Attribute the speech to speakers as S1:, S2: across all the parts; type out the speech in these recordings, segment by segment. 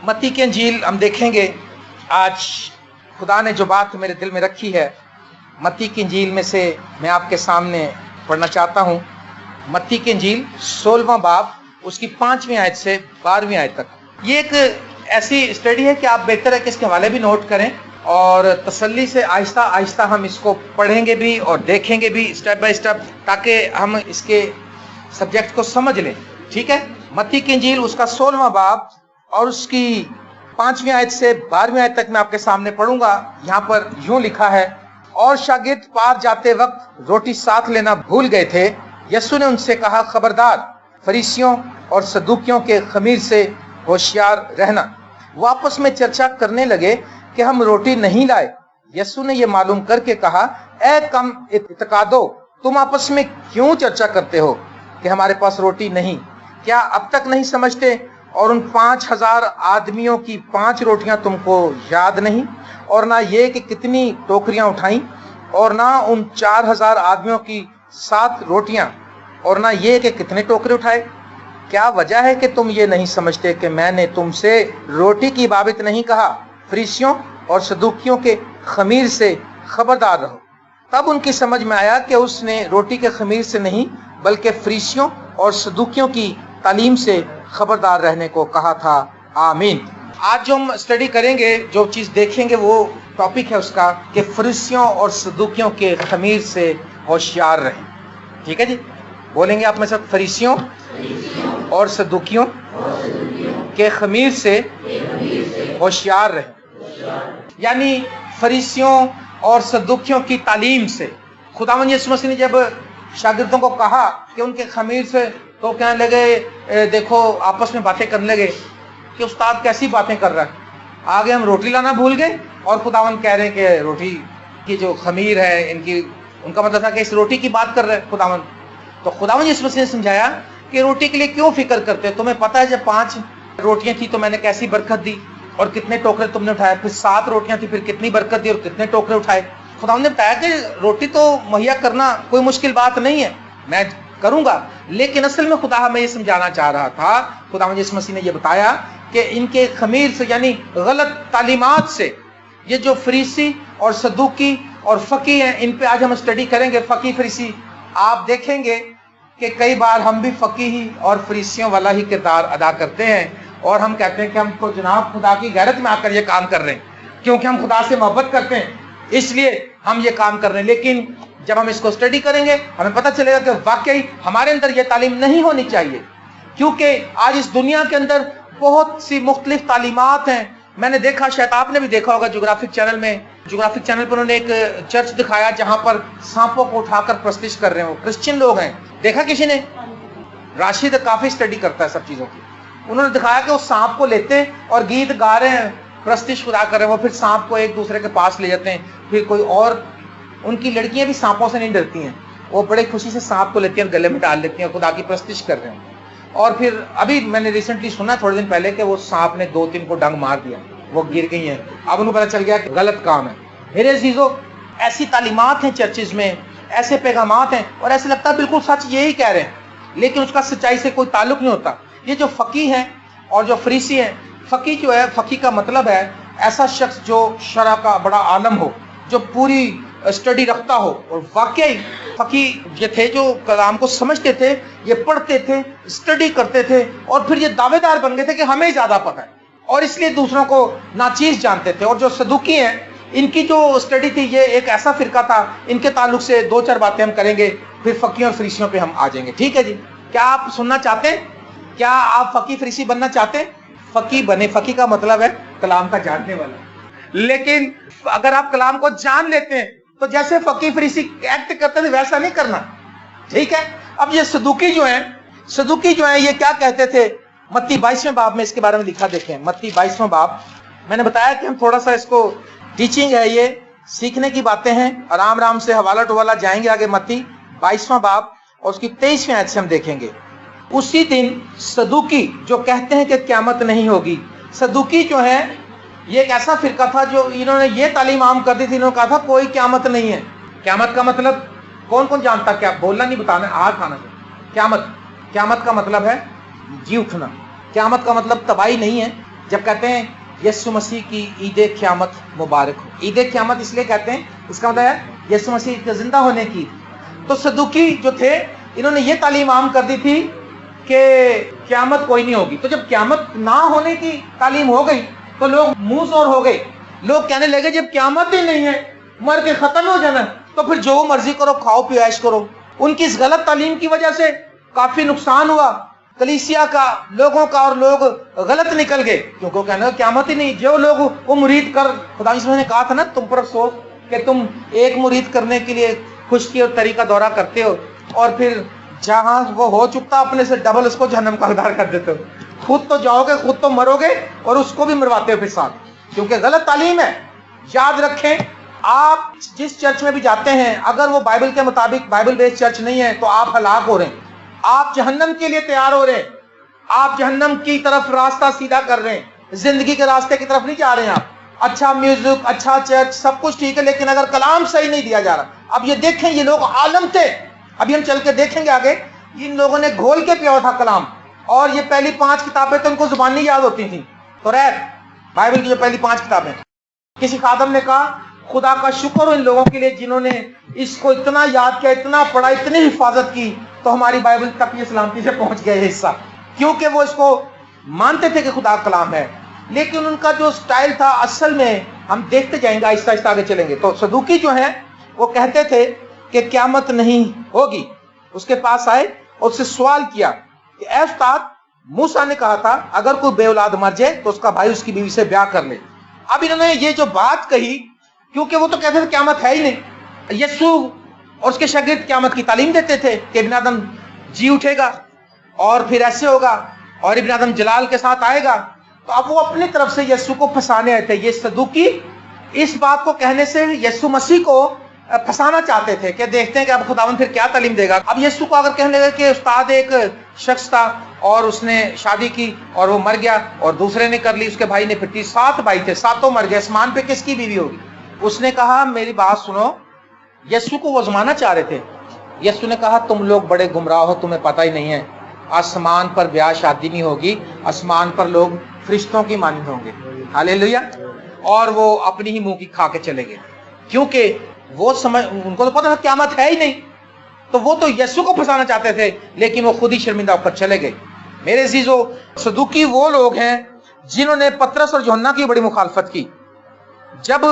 S1: मत्ती की इंजील हम देखेंगे। आज खुदा ने जो बात मेरे दिल में रखी है, मत्ती की इंजील में से मैं आपके सामने पढ़ना चाहता हूँ। मत्ती की इंजील 16वां बाब, उसकी 5वीं आयत से 12वीं आयत तक। ये एक ऐसी स्टडी है कि आप बेहतर है कि इसके हवाले भी नोट करें और तसल्ली से आहिस्ता आहिस्ता हम इसको पढ़ेंगे भी और देखेंगे भी स्टेप बाय स्टेप, ताकि हम इसके सब्जेक्ट को समझ लें। ठीक है। मत्ती की इंजील उसका 16वां बाब और उसकी 5वीं आयत से 12वीं आयत तक मैं आपके सामने पढ़ूंगा। यहाँ पर यूं लिखा है, और शागिर्द पार जाते वक्त रोटी साथ लेना भूल गए थे। यीशु ने उनसे कहा, खबरदार, फरीसियों और सदूकियों के खमीर से होशियार रहना। वो आपस में चर्चा करने लगे कि हम रोटी नहीं लाए। यीशु ने ये मालूम करके कहा, ए कम इत्तेकादो, तुम आपस में क्यों चर्चा करते हो कि हमारे पास रोटी नहीं? क्या अब तक नहीं समझते? और उन 5000 आदमियों की 5 रोटियां तुमको याद नहीं? और ना ये कि कितनी टोकरियां उठाई? और ना उन 4000 आदमियों की 7 रोटियां? और ना ये कि कितने टोकरे उठाए? क्या वजह है कि तुम ये नहीं समझते कि मैंने तुमसे रोटी की बाबत नहीं कहा? फरीसियों और सदूकियों के खमीर से खबरदार रहो। तब उनकी समझ में आया कि उसने रोटी के खमीर से नहीं बल्कि फरीसियों और सदूकियों की तालीम से खबरदार रहने को कहा था। आमीन। आज जो हम स्टडी करेंगे, जो चीज देखेंगे, वो टॉपिक है उसका कि फरीसियों और सदूकियों के खमीर से होशियार रहें। ठीक है जी, बोलेंगे आप मेरे साथ, फरीसियों और सदूकियों के खमीर से होशियार रहें। यानी फरीसियों और सदूकियों की तालीम से। खुदावंद यीशु मसीह ने जब शागिर्दों को कहा कि उनके खमीर से, तो कहने लगे, देखो आपस में बातें करने लगे कि उस्ताद कैसी बातें कर रहा है, आगे हम रोटी लाना भूल गए और खुदावंद कह रहे हैं कि रोटी की जो खमीर है इनकी, उनका मतलब था कि इस रोटी की बात कर रहे हैं खुदावंद। तो खुदावंद यीशु मसीह ने समझाया कि रोटी के लिए क्यों फिक्र करते हो? तुम्हें पता है जब 5 रोटियां थी तो मैंने कैसी बरकत दी और कितने टोकरे तुमने उठाए, फिर 7 रोटियां थी फिर कितनी बरकत दी और कितने टोकरे उठाए। खुदावंद ने बताया कि रोटी तो मुहैया करना कोई मुश्किल बात नहीं है, मैं करूंगा। लेकिन असल में खुदा हमें ये समझाना चाह रहा था, खुदावंद यीशु मसीह ने ये बताया कि इनके खमीर से, यानी गलत तालीमात से, ये जो फरीसी और सदूकी और फकी हैं, इन पे आज हम स्टडी करेंगे। फकी फरीसी, आप देखेंगे कि कई बार हम भी फकी ही और फरीसियों वाला ही किरदार अदा करते हैं और हम कहते हैं कि हम तो जनाब खुदा की गैरत में आकर ये काम कर रहे हैं, क्योंकि हम खुदा से मोहब्बत करते हैं इसलिए हम ये काम कर रहे हैं। लेकिन जब हम इसको स्टडी करेंगे हमें पता चलेगा कि वाकई हमारे अंदर ये तालीम नहीं होनी चाहिए, क्योंकि आज इस दुनिया के अंदर बहुत सी मुख्तलिफ तालीमात हैं। मैंने देखा, शायद आपने भी देखा होगा, जोग्राफिक चैनल पर उन्होंने एक चर्च दिखाया जहां पर सांपों को उठाकर प्रस्तिश कर रहे हो, क्रिश्चियन लोग हैं। देखा किसी ने? राशिद काफी स्टडी करता है सब चीजों की। उन्होंने दिखाया कि वो सांप को लेते और गीत गा रहे हैं, प्रस्तिश खुदा कर रहे हैं, वो फिर सांप को एक दूसरे के पास ले जाते हैं। फिर कोई और, उनकी लड़कियां भी सांपों से नहीं डरती हैं, वो बड़े खुशी से सांप को लेती हैं, गले में डाल लेती हैं, खुदा की प्रस्तिश कर रहे हैं। और फिर अभी मैंने रिसेंटली सुना थोड़े दिन पहले कि वो सांप ने 2-3 को डंग मार दिया, वो गिर गई हैं। अब उन्हें पता चल गया कि गलत काम है। मेरे अजीजों, ऐसी तालीमात हैं चर्चेज में, ऐसे पैगामात हैं और ऐसे लगता है बिल्कुल सच यही कह रहे हैं, लेकिन उसका सच्चाई से कोई ताल्लुक नहीं होता। ये जो फकी हैं और जो फरीसी हैं, फकी जो है, फकी का मतलब है ऐसा शख्स जो शरअ का बड़ा आलम हो, जो पूरी स्टडी रखता हो। और वाकई फकी ये थे जो कलाम को समझते थे, ये पढ़ते थे, स्टडी करते थे और फिर ये दावेदार बन गए थे कि हमें ज्यादा पता है और इसलिए दूसरों को नाचीज जानते थे। और जो सदूकी हैं, इनकी जो स्टडी थी, ये एक ऐसा फिरका था, इनके ताल्लुक से 2-4 बातें हम करेंगे, फिर फकियों और फरीसियों पे हम आ जाएंगे। ठीक है जी, क्या आप सुनना चाहते हैं? क्या आप फकी फरीसी बनना चाहते हैं? फकी बने। फकी का मतलब है कलाम का जानने वाला। लेकिन अगर आप कलाम को जान लेते हैं तो जैसे फकी फरीसी एक्ट करते थे वैसा नहीं करना। ठीक है। अब ये सदूकी जो है ये क्या कहते थे? मत्ती 22वें बाब में इसके बारे में लिखा, देखें मत्ती 22वां बाब। मैंने बताया कि हम थोड़ा सा इसको, टीचिंग है ये, सीखने की बातें हैं, आराम आराम से हवाला टवाला जाएंगे आगे। मत्ती 22वां बाब और उसकी 23वीं आयत से हम देखेंगे। उसी दिन सदूकी जो कहते हैं कि क़यामत नहीं होगी, सदूकी जो है ये एक ऐसा फिरका था जो इन्होंने ये तालीम आम कर दी थी। इन्होंने कहा था कोई क़यामत नहीं है। क़यामत का मतलब कौन कौन जानता? क्या बोलना नहीं, बताना, हाथ खाना। क़यामत का मतलब है जी उठना। क़यामत का मतलब तबाही नहीं है, جب کہتے ہیں یسوع مسیح کی عید قیامت مبارک ہو. عید قیامت اس لیے کہتے ہیں، اس کا مطلب ہے یسوع مسیح کے زندہ ہونے کی. تو صدوقی جو تھے انہوں نے یہ تعلیم عام کر دی تھی کہ قیامت کوئی نہیں ہوگی. تو جب قیامت نہ ہونے کی تعلیم ہو گئی تو لوگ منہ زور ہو گئے. لوگ کہنے لگے جب قیامت ہی نہیں ہے، مر کے ختم ہو جانا، تو پھر جو مرضی کرو، کھاؤ پیو عیش کرو. ان کی اس غلط تعلیم کی وجہ سے کافی نقصان ہوا کلیسیا کا، لوگوں کا، اور لوگ غلط نکل گئے کیونکہ وہ کہنے لگے قیامت ہی نہیں. جو لوگ وہ مرید کر، خدا یسوع نے کہا تھا نا تم پر افسوس کہ تم ایک مرید کرنے کے لیے خشکی اور طریقہ دورہ کرتے ہو اور پھر جہاں وہ ہو چکتا اپنے سے ڈبل اس کو جہنم کا حقدار کر دیتے ہو. خود تو جاؤ گے، خود تو مرو گے اور اس کو بھی مرواتے ہو پھر ساتھ، کیونکہ غلط تعلیم ہے. یاد رکھیں آپ جس چرچ میں بھی جاتے ہیں اگر وہ بائبل کے مطابق بائبل بیس چرچ نہیں ہے تو آپ ہلاک ہو رہے ہیں، آپ جہنم کے لیے تیار ہو رہے ہیں، آپ جہنم کی طرف راستہ سیدھا کر رہے ہیں، زندگی کے راستے کی طرف نہیں جا رہے ہیں آپ. اچھا میوزک، اچھا چرچ، سب کچھ ٹھیک ہے، لیکن اگر کلام صحیح نہیں دیا جا رہا. اب یہ دیکھیں یہ لوگ عالم تھے، ابھی ہم چل کے دیکھیں گے آگے، ان لوگوں نے گھول کے پیا تھا کلام، اور یہ پہلی 5 کتابیں تو ان کو زبانی یاد ہوتی تھیں. تو بائبل کی جو پہلی 5 کتابیں، کسی خادم نے کہا خدا کا شکر ہو ان لوگوں کے لیے جنہوں نے اس کو اتنا یاد کیا، اتنا پڑھا، اتنی حفاظت کی، تو ہماری بائبل تک یہ سلامتی سے پہنچ گیا یہ حصہ، کیونکہ وہ اس کو مانتے تھے کہ خدا کلام ہے. لیکن ان کا جو سٹائل تھا اصل میں ہم دیکھتے جائیں گے، آہستہ آہستہ آگے چلیں گے. تو صدوقی جو ہیں وہ کہتے تھے کہ قیامت نہیں ہوگی. اس کے پاس آئے اور اس سے سوال کیا کہ اے استاد، موسیٰ نے کہا تھا اگر کوئی بے اولاد مر جائے تو اس کا بھائی اس کی بیوی سے بیاہ کر لے. اب انہوں نے یہ جو بات کہی، کیونکہ وہ تو کہتے تھے قیامت ہے ہی نہیں. یسوع اور اس کے شاگرد قیامت کی تعلیم دیتے تھے کہ ابن آدم جی اٹھے گا اور پھر ایسے ہوگا اور ابن آدم جلال کے ساتھ آئے گا. تو اب وہ اپنی طرف سے یسوع کو پھنسانے آئے تھے. یہ صدوقی اس بات کو کہنے سے یسوع مسیح کو پھنسانا چاہتے تھے کہ دیکھتے ہیں کہ اب خداوند پھر کیا تعلیم دے گا. اب یسوع کو اگر کہنے لگے کہ استاد ایک شخص تھا اور اس نے شادی کی اور وہ مر گیا اور دوسرے نے کر لی، اس کے بھائی نے پھر 7 بھائی تھے، 7 مر گئے، آسمان پہ کس کی بیوی ہوگی؟ اس نے کہا میری بات سنو. یسوع کو وہ زمانہ چاہ رہے تھے. یسوع نے کہا تم لوگ بڑے گمراہ ہو، تمہیں پتہ ہی نہیں ہے، آسمان پر بیاہ شادی نہیں ہوگی، آسمان پر لوگ فرشتوں کی مانند ہوں گے. ہاللیلویا. اور وہ اپنی ہی منہ کی کھا کے چلے گئے، کیونکہ وہ ان کو تو پتہ تھا قیامت ہے ہی نہیں. تو وہ تو یسوع کو پھنسانا چاہتے تھے لیکن وہ خود ہی شرمندہ ہو کر چلے گئے. میرے عزیزو، صدوقی وہ لوگ ہیں جنہوں نے پطرس اور یوحنا کی بڑی مخالفت کی. جب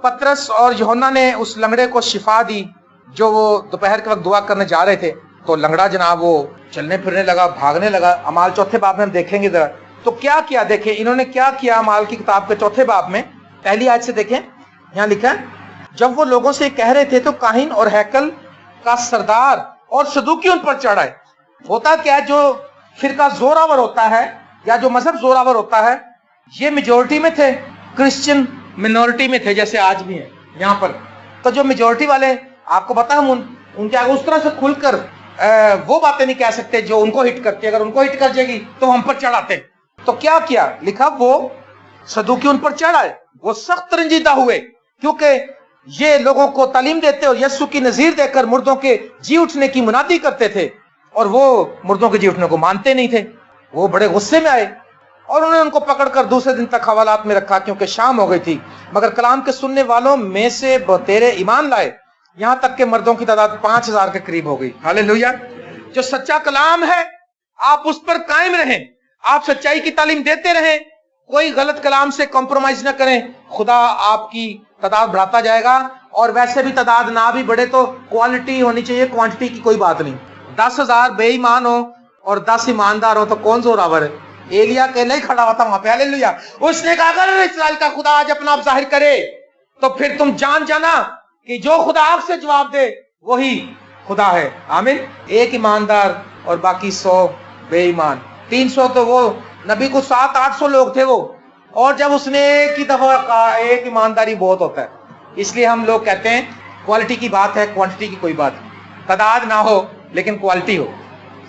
S1: پطرس اور یوحنا نے اس لنگڑے کو شفا دی جو وہ دوپہر کے وقت دعا کرنے جا رہے تھے، تو لنگڑا جناب وہ چلنے پھرنے لگا، بھاگنے لگا. اعمال 4 باب میں ہم دیکھیں گے ذرا تو کیا کیا. دیکھیں انہوں نے کیا کیا. اعمال کی کتاب کے 4 باب میں پہلی آیت سے دیکھیں، یہاں لکھا ہے جب وہ لوگوں سے کہہ رہے تھے تو کاہن اور ہیکل کا سردار اور صدوقی ان پر چڑھ آئے. ہوتا کیا ہے، جو فرقہ زوراور ہوتا ہے یا جو مذہب زوراور ہوتا ہے یہ میجورٹی میں تھے، کرسچن منورٹی میں تھے جیسے آج بھی ہیں یہاں پر. تو جو میجورٹی والے آپ کو پتا ہم ان کے آگے اس طرح سے کھل کر وہ باتیں نہیں کہہ سکتے جو ان کو ہٹ کرتی. اگر ان کو ہٹ کر جائے گی تو ہم پر چڑھ آتے. تو کیا کیا لکھا، وہ صدوقی ان پر چڑھ آئے، وہ سخت رنجیدہ ہوئے کیونکہ یہ لوگوں کو تعلیم دیتے اور یسوع کی نظیر دے کر مردوں کے جی اٹھنے کی منادی کرتے تھے اور وہ مردوں کے جی اٹھنے کو مانتے نہیں تھے. وہ بڑے غصے میں آئے اور انہوں نے ان کو پکڑ کر دوسرے دن تک حوالات میں رکھا کیونکہ شام ہو گئی تھی. مگر کلام کے سننے والوں میں سے بتیرے ایمان لائے، یہاں تک کہ مردوں کی تعداد 5000 کے قریب ہو گئی. ہاللیلویا. جو سچا کلام ہے آپ اس پر قائم رہیں، آپ سچائی کی تعلیم دیتے رہیں، کوئی غلط کلام سے کمپرومائز نہ کریں. خدا آپ کی تعداد بڑھاتا جائے گا. اور ویسے بھی تعداد نہ بھی بڑھے تو کوالٹی ہونی چاہیے، کوانٹٹی کی کوئی بات نہیں. 10,000 بے ایمان ہو اور 10 ایماندار ہو تو کون زوراور ہے؟ ایلیا اکیلا ہی کھڑا ہوا تھا وہاں پہ. ہاللیلویا. اس نے کہا اگر اسرائیل کا خدا آج اپنا آپ ظاہر کرے تو پھر تم جان جانا کہ جو خدا آپ سے جواب دے وہی خدا ہے. آمین. 1 ایماندار اور باقی 100 بے ایمان. 300 تو وہ نبی کو 700-800 لوگ تھے وہ، اور جب اس نے ایک ہی دفعہ کہا ایک ایمانداری بہت ہوتا ہے. اس لیے ہم لوگ کہتے ہیں کوالٹی کی بات ہے، کوانٹٹی کی کوئی بات نہیں. تعداد نہ ہو لیکن کوالٹی ہو.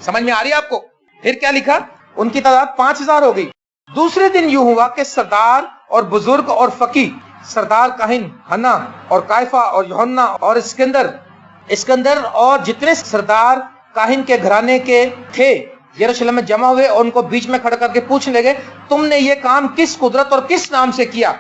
S1: سمجھ میں آ رہی ہے آپ کو؟ پھر کیا لکھا، ان کی تعداد 5000 ہو گئی. دوسرے دن یوں ہوا کہ سردار اور بزرگ اور فقی، سردار کاہن حنا اور کائفہ اور یوحنا اور اسکندر اور جتنے سردار کاہن کے گھرانے کے تھے यरूशलेम में जमा हुए और उनको बीच में खड़ा करके पूछने लगे, तुमने ये काम किस कुदरत और किस नाम से किया?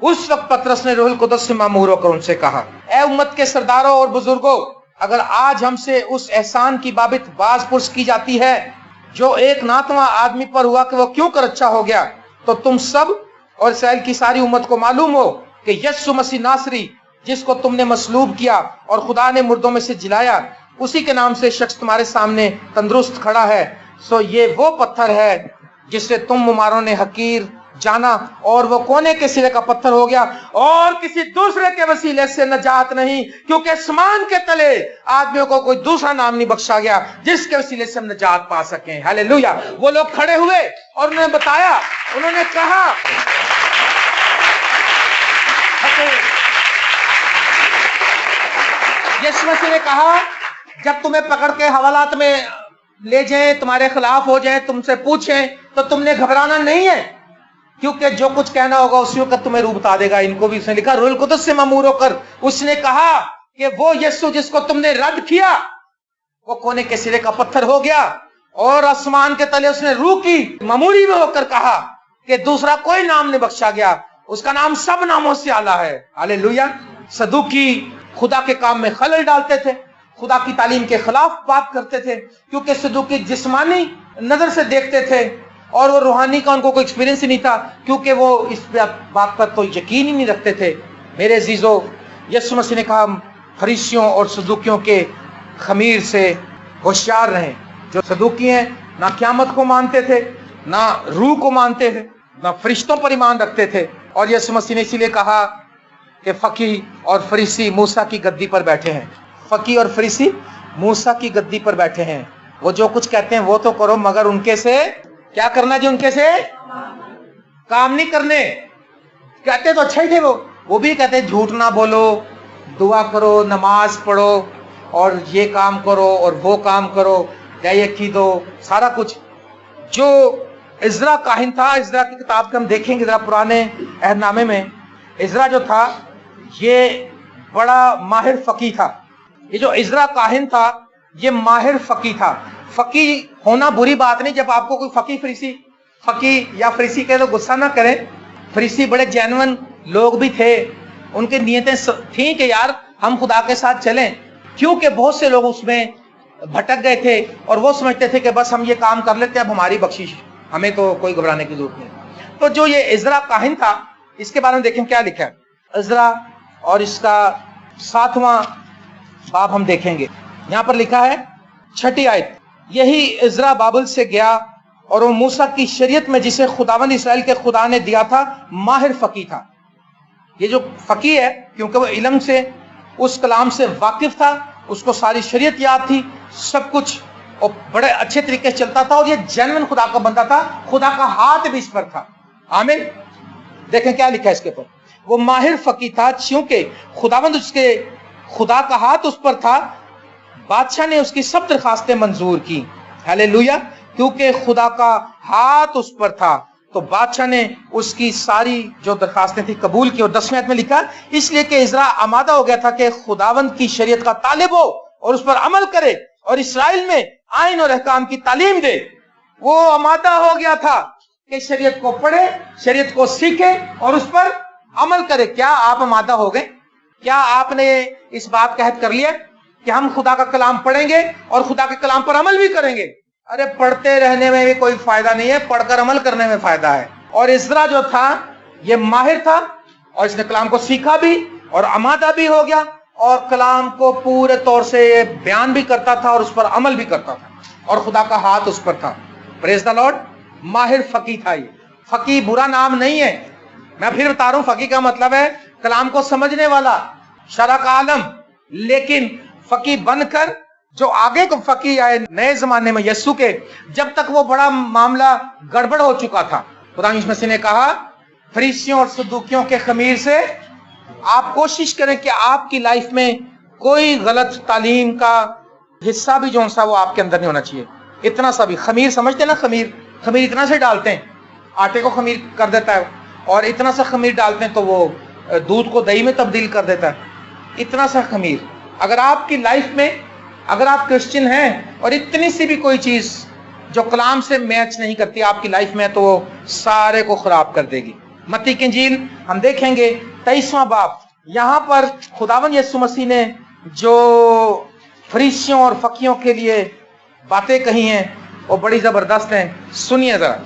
S1: उस वक्त पतरस ने रूहुल कुद्दुस से मामूर होकर उनसे कहा, ए उम्मत के सरदारों और बुजुर्गों, अगर आज हमसे उस एहसान की बाबत बाज पुरस की जाती है जो एक नातवा आदमी पर हुआ कि वो क्यों कर अच्छा हो गया, तो तुम सब और इसराइल की सारी उम्मत को मालूम हो कि यीशु मसीह नासरी, जिसको तुमने मसलूब किया और खुदा ने मुर्दों में से जिलाया, उसी के नाम से शख्स तुम्हारे सामने तंदुरुस्त खड़ा है। सो ये वो पत्थर है जिसे तुम मुमारों ने हकीर जाना और वो कोने के सिरे का पत्थर हो गया और किसी दूसरे के वसीले से नजात नहीं, क्योंकि आसमान के तले आदमियों को कोई दूसरा नाम नहीं बख्शा गया जिसके वसीले से हम नजात पा सकें। हालेलुया। वो लोग खड़े हुए और उन्होंने बताया, उन्होंने कहा, यीशु मसीह ने कहा, जब तुम्हें पकड़ के हवालात में ले जाएं, तुम्हारे खिलाफ हो जाएं, तुमसे पूछें, तो तुमने घबराना नहीं है, क्योंकि जो कुछ कहना होगा उसी वक्त तुम्हें रूह बता देगा। इनको भी उसने लिखा, रूहुल कुद्दुस से मामूर होकर उसने कहा कि वो यीशु जिसको तुमने रद्द किया वो कोने के सिरे का पत्थर हो गया, और आसमान के तले उसने रूह की मामूरी में होकर कहा कि दूसरा कोई नाम नहीं बख्शा गया, उसका नाम सब नामों से आला है। हालेलुया। सदूकी खुदा के काम में खलल डालते थे, खुदा की तालीम के खिलाफ बात करते थे, क्योंकि सदूकी जिस्मानी नजर से देखते थे और वो रूहानी का उनको कोई एक्सपीरियंस ही नहीं था, क्योंकि वो इस बात पर तो यकीन ही नहीं रखते थे। मेरे अजीजों, यीशु मसीह ने कहा, फरीसियों और सदूकियों के खमीर से होशियार रहें। जो सदूकी हैं ना क़यामत को मानते थे, ना रूह को मानते थे, ना फरिश्तों पर ईमान रखते थे। और यीशु मसीह ने इसीलिए कहा कि फकी और फरीसी मूसा की गद्दी पर बैठे हैं। फकी और फरीसी मूसा की गद्दी पर बैठे हैं। वो जो कुछ कहते हैं वो तो करो, मगर उनके से क्या करना जी? उनके से काम नहीं करने। कहते तो अच्छे ही थे, वो भी कहते झूठ ना बोलो, दुआ करो, नमाज पढ़ो और ये काम करो और वो काम करो, दया दो, सारा कुछ। जो इज़रा काहिन था, इज़रा की किताब को हम देखेंगे जरा, पुराने अहदनामे में इज़रा जो था ये बड़ा माहिर फकी था। ये जो इज़रा काहिन था ये माहिर फकी था। फकी होना बुरी बात नहीं। जब आपको कोई फकी या फरीसी कहे तो गुस्सा ना करें। फरीसी बड़े जेन्युइन लोग भी थे, उनकी नीयतें थी कि यार हम खुदा के साथ चलें, क्योंकि बहुत से लोग उसमें भटक गए थे और वो समझते थे कि बस हम ये काम कर लेते हैं, अब हमारी बख्शिश, हमें तो कोई घबराने की जरूरत नहीं। तो जो ये इज़रा काहिन था, इसके बारे में देखें क्या लिखा है। इज़रा और इसका 7वां बाब हम देखेंगे। यहां पर लिखा है 6ठी आयत, यही इज़रा बाबुल से गया और वो मूसा की शरीयत में जिसे खुदावंद इस्राएल के खुदा ने दिया था माहिर फकी था। ये जो फकी है, क्योंकि वो इल्म से, उस कलाम से वाकिफ था, उसको सारी शरीयत याद थी, सब कुछ, और बड़े अच्छे तरीके से चलता था, और ये जेन्युइन खुदा का बंदा था, खुदा का हाथ भी इस पर था। आमीन। देखें क्या लिखा है इसके ऊपर। वो माहिर फकी था क्योंकि खुदावंद, उसके खुदा का हाथ उस पर था, बादशाह ने उसकी सब दरखास्तें मंजूर की। हालेलुया। क्योंकि खुदा का हाथ उस पर था तो बादशाह ने उसकी सारी जो दरखास्तें थी कबूल की। और 10वें आयत में लिखा, इसलिए कि इज़रा आमादा हो गया था कि खुदावंद की शरीयत का तालिब हो और उस पर अमल करे और इसराइल में आइन और अहकाम की तालीम दे। वो आमादा हो गया था कि शरीयत को पढ़े, शरीयत को सीखे और उस पर अमल करे। क्या आप आमादा हो गए? क्या आपने इस बात का अहद कर लिया कि हम खुदा का कलाम पढ़ेंगे और खुदा के कलाम पर अमल भी करेंगे? अरे पढ़ते रहने में भी कोई फायदा नहीं है, पढ़कर अमल करने में फायदा है। और इज़रा जो था ये माहिर था और इसने कलाम को सीखा भी और आमादा भी हो गया और कलाम को पूरे तौर से बयान भी करता था और उस पर अमल भी करता था, और खुदा का हाथ उस पर था। Praise the Lord. माहिर फकी था ये। फकी बुरा नाम नहीं है, मैं फिर बता रहा हूं, फकी का मतलब है कलाम को समझने वाला, शरअ का आलम। लेकिन फकी बनकर जो आगे को फकी आए नए जमाने में यस्सु के, जब तक वो बड़ा मामला गड़बड़ हो चुका था, खुदा यीशु मसीह ने कहा फरीसियों और सदूकियों के खमीर से आप कोशिश करें कि आपकी लाइफ में कोई गलत तालीम का हिस्सा भी जो सा वो आपके अंदर नहीं होना चाहिए। इतना सा भी। खमीर समझते ना, खमीर इतना से डालते हैं, आटे को खमीर कर देता है, और इतना सा खमीर डालते हैं तो वो दूध को दही में तब्दील कर देता है। इतना सा खमीर। अगर आपकी लाइफ में, अगर आप क्रिश्चियन हैं और इतनी सी भी कोई चीज जो कलाम से मैच नहीं करती आपकी लाइफ में, तो वो सारे को खराब कर देगी। मत्ती की इंजील हम देखेंगे 23वां बाब, यहाँ पर खुदावन यीशु मसीह ने जो फरीसियों और फकीयों के लिए बातें कही हैं वो बड़ी जबरदस्त हैं। सुनिए जरा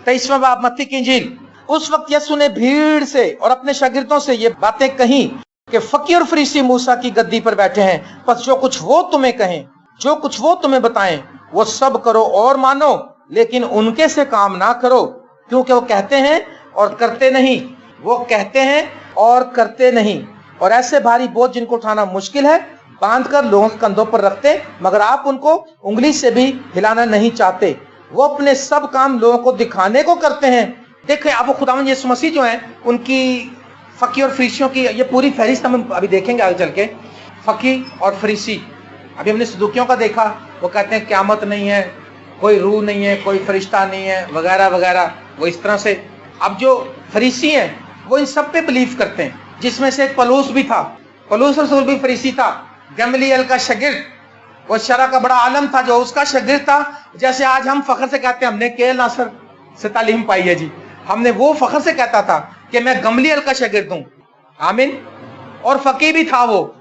S1: 23वां बाब मत्ती की इंजील। उस वक्त यीशु ने भीड़ से और अपने शागिर्दों से ये बातें कही कि फकीर और फरीसी मूसा की गद्दी पर बैठे हैं, बस जो कुछ वो तुम्हें कहें, जो कुछ वो तुम्हें बताएं, वो सब करो और मानो, लेकिन उनके से काम ना करो, क्योंकि वो कहते हैं और करते नहीं, वो कहते हैं और करते नहीं। और ऐसे भारी बोझ जिनको उठाना मुश्किल है बांधकर लोगों के कंधों पर रखते, मगर आप उनको उंगली से भी हिलाना नहीं चाहते। वो अपने सब काम लोगों को दिखाने को करते हैं। देखें अब खुदावंद यीशु मसीह जो है उनकी फकी और फरीसियों की ये पूरी फहरिस्त हम अभी देखेंगे आगे चल के। फकी और फरीसी, अभी हमने सदूकियों का देखा, वो कहते हैं क़यामत नहीं है, कोई रूह नहीं है, कोई फरिश्ता नहीं है, वगैरह वगैरह, वो इस तरह से। अब जो फरीसी हैं वो इन सब पे बिलीव करते हैं, जिसमें से एक पलूस भी था, पलूस रसूल भी फरीसी था, गमलीएल का शागिर्द, वो शरा का बड़ा आलम था जो उसका शागिर्द था। जैसे आज हम फख्र से कहते हैं हमने के नासर से तालीम पाई है जी, हमने वो फख्र से कहता था कि मैं गमलीएल का शागिर्द हूं। आमीन। और फकी भी था, वो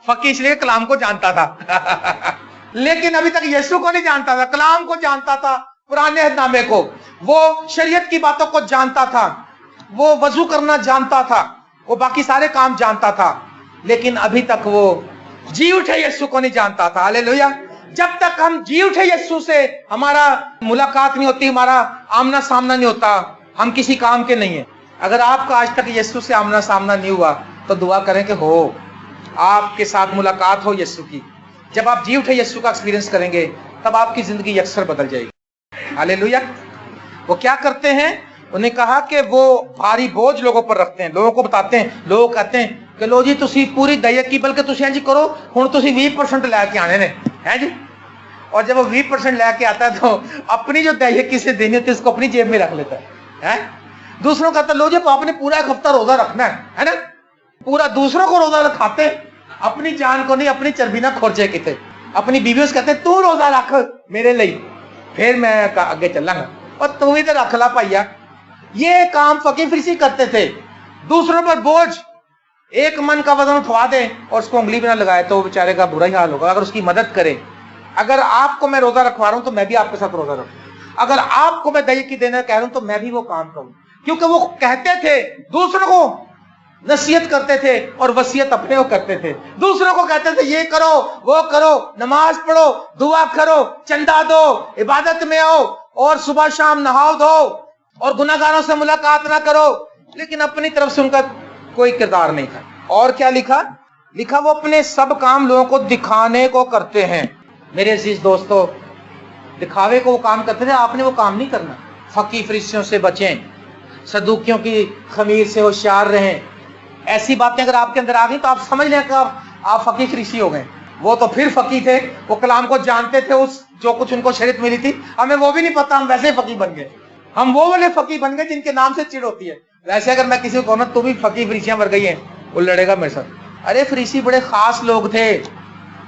S1: फकी इसलिए कलाम को जानता था लेकिन अभी तक यीशु को नहीं जानता था, कलाम को जानता था, पुराने अहदनामे को, वो शरीयत की बातों को जानता था, वो वजू करना जानता था, वो बाकी सारे काम जानता था, लेकिन अभी तक वो जी उठे यीशु को नहीं जानता था। हालेलुया। जब तक हम जी उठे यीशु से हमारा मुलाकात नहीं होती, हमारा आमना सामना नहीं होता, हम किसी काम के नहीं है। अगर आपका आज तक यीशु से आमना सामना नहीं हुआ तो दुआ करें कि हो, आपके साथ मुलाकात हो यीशु की। जब आप जी उठे यीशु का एक्सपीरियंस करेंगे तब आपकी जिंदगी अक्सर बदल जाएगी। हालेलुया। वो क्या करते हैं, उन्हें कहा कि वो भारी बोझ लोगों पर रखते हैं, लोगों को बताते हैं, लोग कहते हैं कि लो जी तुसी पूरी दयक की, बल्कि तुसी इंज करो हुण तुसी 20% लैके आने ने हैं जी। और जब वो 20% लैके आता है तो अपनी जो दयक की से देनी होती है उसको अपनी जेब में रख लेता है। दूसरों का कहता लो जी आपने पूरा एक हफ्ता रोजा रखना है ना, पूरा दूसरों को रोजा रखाते, अपनी जान को नहीं, अपनी चर्बी ना खोर्चे किते। अपनी बीवियों से कहते तू रोजा रख मेरे लिए, फिर मैं आगे चलांगा, और तू ही तो रख ला पाइया। ये काम फकीर फरीसी करते थे। दूसरों पर बोझ, एक मन का वजन उठवा दे और उसको उंगली भी ना लगाए तो बेचारे का बुरा ही हाल होगा। अगर उसकी मदद करे, अगर आपको मैं रोजा रखवा रहा हूं तो मैं भी आपके साथ रोजा रखूं, अगर आपको मैं दही की देना कह रहा हूं तो मैं भी वो काम करूं। क्योंकि वो कहते थे, दूसरों को नसीहत करते थे और वसीयत अपने को करते थे। दूसरों को कहते थे ये करो वो करो, नमाज पढ़ो, दुआ करो, चंदा दो, इबादत में आओ, और सुबह शाम नहाओ धो, और गुनाहगारों से मुलाकात ना करो, लेकिन अपनी तरफ से उनका कोई किरदार नहीं था। और क्या लिखा, लिखा वो अपने सब काम लोगों को दिखाने को करते हैं। मेरे अजीज दोस्तों, दिखावे को वो काम करते थे, आपने वो काम नहीं करना। फकी फरीसियों से बचें, सदूकियों की खमीर से होशियार रहें। ऐसी बातें अगर आपके अंदर आ गई तो आप समझ लें कि आप फकी फरीसी हो गए। वो तो फिर फकी थे, वो कलाम को जानते थे, उस जो कुछ उनको शरीयत मिली थी हमें वो भी नहीं पता, हम वैसे फकी बन गए। हम वो वाले फकी बन गए जिनके नाम से चिढ़ होती है। वैसे अगर मैं किसी को कहूँ तू भी फकी फरीसियां मर गई है, वो लड़ेगा मेरे साथ। अरे फरीसी बड़े खास लोग थे,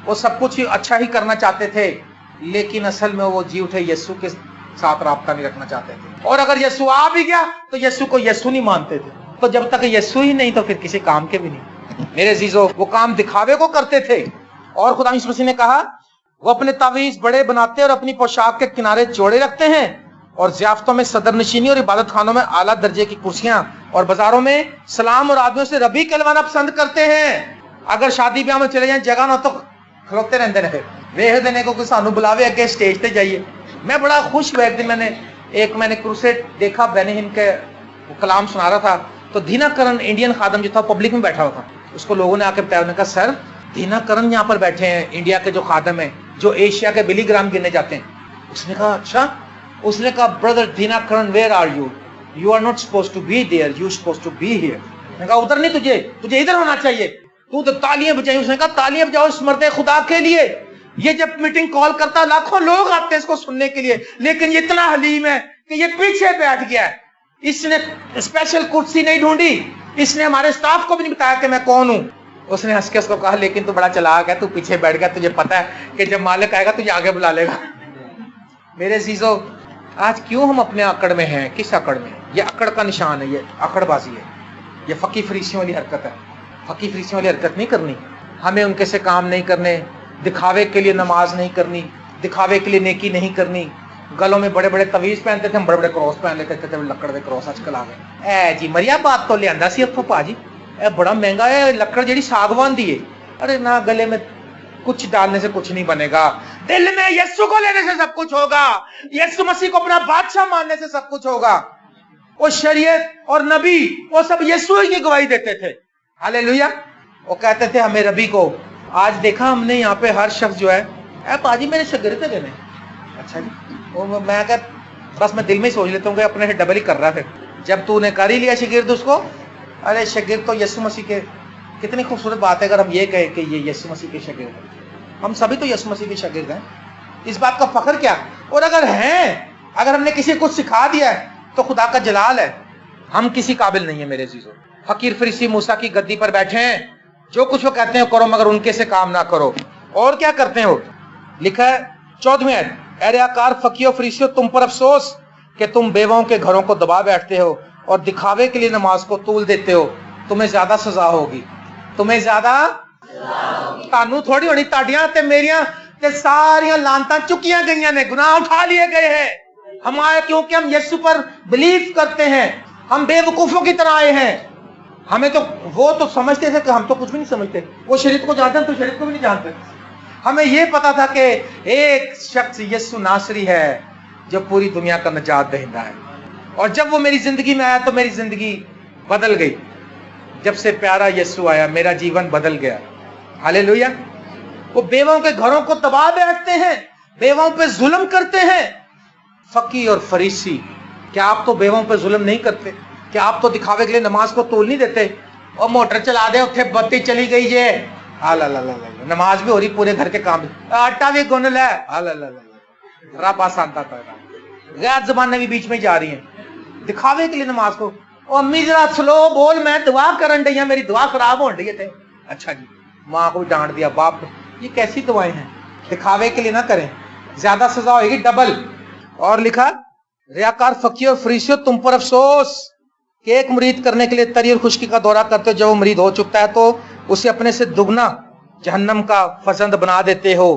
S1: वो सब कुछ अच्छा ही करना चाहते थे, लेकिन असल में वो जी उठे यीशु के साथ राब्ता नहीं रखना चाहते थे। और अगर यीशु आ भी गया तो यीशु को यीशु नहीं मानते थे। तो जब तक यीशु ही नहीं तो फिर किसी काम के भी नहीं। मेरे अजीजों, वो काम दिखावे को करते थे। और खुदा यीशु मसीह ने कहा वो अपने तावीज बड़े बनाते और अपनी पोशाक के किनारे चौड़े रखते हैं, और ज़ियाफ़तों में सदर नशीनी और इबादत खानों में आला दर्जे की कुर्सियां, और बाजारों में सलाम और आदमियों से रबी कहलवाना पसंद करते हैं। अगर शादी ब्याह में चले जाए जगह ना तो खलोते रहते हैं, वेख देने को सानू बुलावे अगे स्टेज पे जाइए। मैं बड़ा खुश हुआ, एक दिन मैंने क्रूसेड देखा, बेनिहिम के कलाम सुना रहा था, तो दीनाकरण इंडियन खादम जो था पब्लिक में बैठा हुआ था। उसको लोगों ने आके बताया, उन्होंने कहा सर दीनाकरण यहाँ पर बैठे हैं, इंडिया के जो खादम है, जो एशिया के बिलीग्राम गिने जाते हैं। उसने कहा अच्छा। उसने कहा brother Dinakaran where are you, you are not supposed to be there, you supposed to be here. मैंने कहा उधर नहीं, तुझे इधर होना चाहिए, तू तो तालियां बजाई। उसने कहा तालियां बजाओ इस मर्द खुदा के लिए। ये जब मीटिंग कॉल करता लाखों लोग आते हैं इसको सुनने के लिए, लेकिन ये इतना हलीम है कि ये पीछे बैठ गया है। इसने स्पेशल कुर्सी नहीं ढूंढी, इसने हमारे स्टाफ को भी नहीं बताया कि मैं कौन हूं। उसने हंस के उसको कहा लेकिन तू बड़ा चालाक है, तू पीछे बैठ गया, तुझे पता है कि जब मालिक आएगा तुझे आगे बुला लेगा। मेरे अजीजों, आज क्यों हम अपने अकड़ में हैं? किस अकड़ में? ये अकड़ का निशान है, ये अकड़बाजी है, ये फकी फरीसियों वाली हरकत है। फकी फरीसियों वाली हरकत नहीं करनी, हमें उनके से काम नहीं करने, दिखावे के लिए नमाज नहीं करनी, दिखावे के लिए नेकी नहीं करनी। गलों में बड़े बड़े तवीज पहनते थे, हम बड़े बड़े क्रॉस पहन लेते थे, लकड़ के क्रॉस आजकल आ गए। ए जी मरिया बात तो लिया सी उतो भाजी, ए बड़ा महंगा है लकड़ जी सागवान दी है। अरे ना, गले में कुछ डालने से कुछ नहीं बनेगा, दिल में यीशु को लेने से सब कुछ होगा, यीशु मसीह को अपना बादशाह मानने से सब कुछ होगा। वो शरीयत और नबी वो सब यीशु ही की गवाही देते थे। हालेलुया। वो कहते थे हमें रबी को। आज देखा हमने यहाँ पे हर शख्स जो है, ए पाजी मेरे शागिर्द थे ने। अच्छा जी, वो मैं कह बस मैं दिल में ही सोच लेता हूँ कि अपने से डबल ही कर रहा है। जब तूने कर ही लिया शागिर्द उसको, अरे शागिर्द तो यीशु मसीह के। कितनी खूबसूरत बात है अगर हम ये कहें कि ये यीशु मसीह के शागिर्द हैं। हम सभी तो यीशु मसीह के शागिर्द हैं, इस बात का फख्र क्या। और अगर हैं, अगर हमने किसी को सिखा दिया है तो खुदा का जलाल है। हम किसी काबिल नहीं है मेरे अजीजों। फकीर फरीसी मूसा की गद्दी पर बैठे हैं, जो कुछ वो कहते हैं करो मगर उनके से काम ना करो। और क्या करते हो? लिखा है 14वें आयत, अरे आकार फकीर फरीसियों तुम पर अफसोस कि तुम बेवाओं के घरों को दबा बैठते हो और दिखावे के लिए नमाज को तूल देते हो। तुम्हें ज्यादा सजा होगी, तुम्हें ज्यादा तानू थोड़ी होनी, ताड़ियां ते मेरियां ते सारियां लानतां चुकियां गईयां ने, गुनाह उठा लिए गए हैं हमारे, क्योंकि हम यीशु पर बिलीव करते हैं। हम बेवकूफों की तरह आए हैं। हमें तो वो तो समझते थे कि हम तो कुछ भी नहीं समझते, वो शरीयत को जानते हैं तो शरीयत को भी नहीं जानते। हमें ये पता था कि एक शख्स यीशु नासरी है जो पूरी दुनिया का निजात दहिंदा है। और जब वो मेरी जिंदगी में आया तो मेरी जिंदगी बदल गई। जब से प्यारा यीशु आया मेरा जीवन बदल गया। हालेलुया। वो बेवाओं के घरों को दबा बैठते हैं, बेवाओं पे जुल्म करते हैं। फकी और फरीसी, क्या आप तो बेवाओं पे जुल्म नहीं करते? क्या आप तो दिखावे के लिए नमाज को तोल नहीं देते? और मोटर चला दे, उठे बत्ती चली गई जे, नमाज भी हो रही, पूरे घर के काम भी, आटा भी गुन ले, गैर जबानें भी बीच में जा रही हैं दिखावे के लिए नमाज को। और अम्मी जरा स्लो बोल, मैं दुआ करन डई, मेरी दुआ खराब हो रही है। अच्छा जी, माँ को भी डांट दिया, बाप, ये कैसी दुआएं हैं? दिखावे के लिए ना करें, ज्यादा सजा होगी डबल। और लिखा, रियाकार फकीर और फरीसियों तुम पर अफसोस कि एक मुरीद करने के लिए तरी और खुशकी का दौरा करते हो, जब वो मुरीद हो चुका है तो उसे अपने से दुगना जहन्नम का फजंद बना देते हो।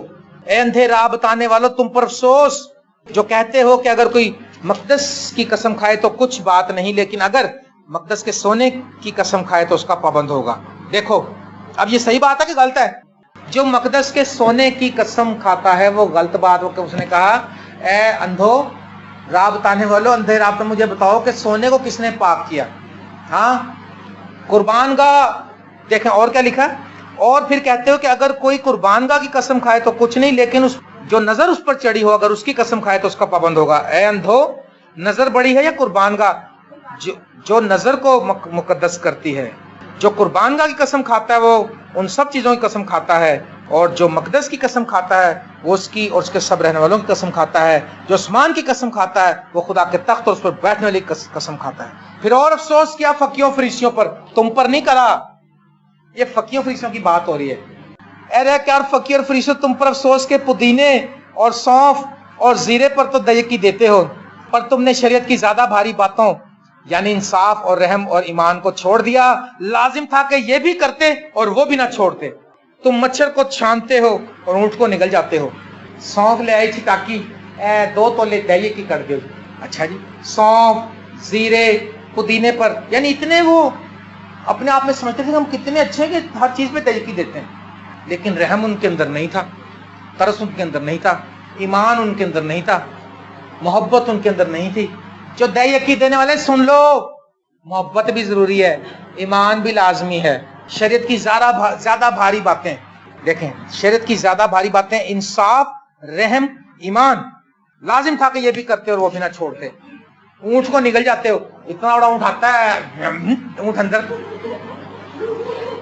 S1: ए अंधे राह बताने वालों तुम पर अफसोस, जो कहते हो कि अगर कोई मकदस की कसम खाए तो कुछ बात नहीं, लेकिन अगर मकदस के सोने की कसम खाए तो उसका पाबंद होगा। देखो, अब ये सही बात है कि गलत है? जो मकदस के सोने की कसम खाता है वो गलत बात। उसने कहा, ए अंधो राह बताने वालों, अंधे राह पर मुझे बताओ कि सोने को किसने पाक किया? हाँ, कुर्बान गाह। देखें और क्या लिखा, और फिर कहते हो कि अगर कोई कुर्बान गाह की कसम खाए तो कुछ नहीं, लेकिन उस जो नजर उस पर चढ़ी हो अगर उसकी कसम खाए तो उसका पाबंद होगा। ए अंधो, नजर बड़ी है या कुर्बान गाह? जो नजर को मुकद्दस करती है। जो कुर्बान गाह की कसम खाता है वो उन सब चीजों की कसम खाता है, और जो मकदस की कसम खाता है वो उसकी और उसके सब रहने वालों की कसम खाता है। जो आसमान की कसम खाता है वो खुदा के तख्त और उस पर बैठने वाली कसम खाता है। फिर और अफसोस किया फकीरों फरीसियों पर, तुम पर नहीं करा। ये फकीरों फरीसियों की बात हो रही है। अरे क्या फकीर फरीसियों तुम पर अफसोस के पुदीने और सौंफ और जीरे पर तो दयकी देते हो, पर तुमने शरीयत की ज्यादा भारी बातों यानी इंसाफ और रहम और ईमान को छोड़ दिया। लाजिम था कि ये भी करते और वो भी ना छोड़ते। तुम मच्छर को छानते हो और ऊंट को निगल जाते हो। सौंफ ले आई थी ताकि 2 तोले दही की कर दो। अच्छा जी, सौंफ, जीरे, पुदीने पर, यानी इतने वो अपने आप में समझते थे कि हम कितने अच्छे हैं कि हर चीज पे दही देते हैं, लेकिन रहम उनके अंदर नहीं था, तरस उनके अंदर नहीं था, ईमान उनके अंदर नहीं था, मोहब्बत उनके अंदर नहीं थी। जो दही यकी देने वाले सुन लो, मोहब्बत भी जरूरी है, ईमान भी लाजमी है। शरीयत की ज्यादा भारी बातें देखें, शरीयत की ज्यादा भारी बातें इंसाफ, रहम, ईमान, लाजिम था कि ये भी करते और वो भी ना छोड़ते। ऊंट को निगल जाते हो, इतना बड़ा ऊंट आता है, ऊंट अंदर,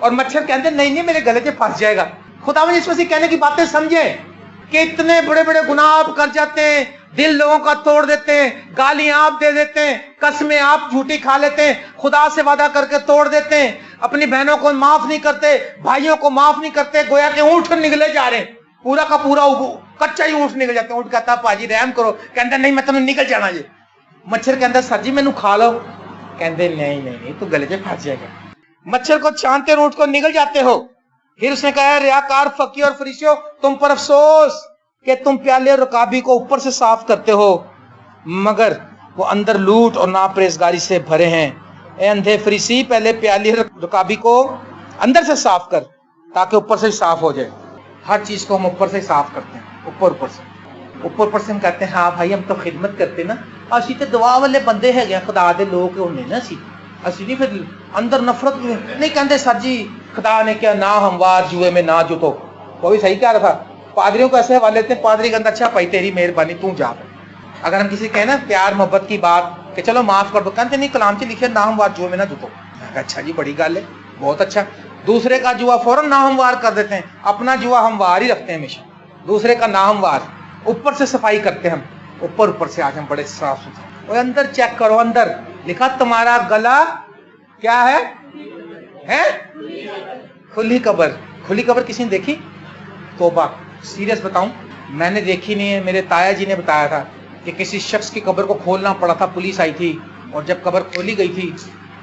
S1: और मच्छर कहते नहीं नहीं मेरे गले से फंस जाएगा। खुदावंद यीशु मसीह कहने की बातें समझे कि इतने बड़े बड़े गुनाह आप कर जाते हैं, दिल लोगों का तोड़ देते हैं, गालियां आप दे देते हैं, कसमें आप झूठी खा लेते हैं, खुदा से वादा करके तोड़ देते हैं, अपनी बहनों को माफ नहीं करते, भाइयों को माफ नहीं करते, गोया के ऊंट निगले जा रहे हैं। पूरा का पूरा कच्चा ही ऊँट निकल जाते हैं। ऊँट कहता पाजी रहम करो, कहता नहीं मैं तुम्हें निकल जाना जी। मच्छर कहता सर जी मैनू खा लो, कहते नहीं नहीं नहीं तू गले से फंस जाएगा। मच्छर को छानते ऊँट को निकल जाते हो। फिर उसने कहा रियाकार फकीर और फरीसियों तुम पर अफसोस कि तुम प्याले और रकाबी को ऊपर से साफ करते हो मगर वो अंदर लूट और नापरेजगारी से भरे हैं। ए अंधे फरीसी, पहले प्याली और रकाबी को अंदर से साफ कर ताकि ऊपर से साफ हो जाए। हर चीज को हम ऊपर से साफ करते हैं, ऊपर से हम कहते हैं हाँ भाई हम तो खिदमत करते ना, असी तो दुआ वाले बंदे है खुदा दे लोग होने ना, असी नहीं फिर अंदर नफरत नहीं कहते सर जी खुदा ने क्या ना हमवार जुए में ना जुटो। वो भी सही कह रहा था। पादरियों को ऐसे हवाले देते हैं, पादरी कहता अच्छा भाई तेरी मेहरबानी तू जा। अगर हम किसी कहें ना प्यार मोहब्बत की बात कि चलो माफ कर दो, कहते नहीं कलाम से लिखे ना हमवार जुए में ना जुटो। अच्छा जी बड़ी गल है, बहुत अच्छा। दूसरे का जुआ फौरन ना हमवार कर देते हैं, अपना जुआ हमवार ही रखते हैं हमेशा, दूसरे का ना हमवार। ऊपर से सफाई करते हैं हम, ऊपर से आज हम बड़े साफ सुथरे। और अंदर चेक करो, अंदर लिखा तुम्हारा गला क्या है खुली कब्र। खुली कब्र किसी ने देखी? तौबा, सीरियस बताऊं मैंने देखी नहीं है। मेरे ताया जी ने बताया था कि किसी शख्स की कब्र को खोलना पड़ा था, पुलिस आई थी और जब कब्र खोली गई थी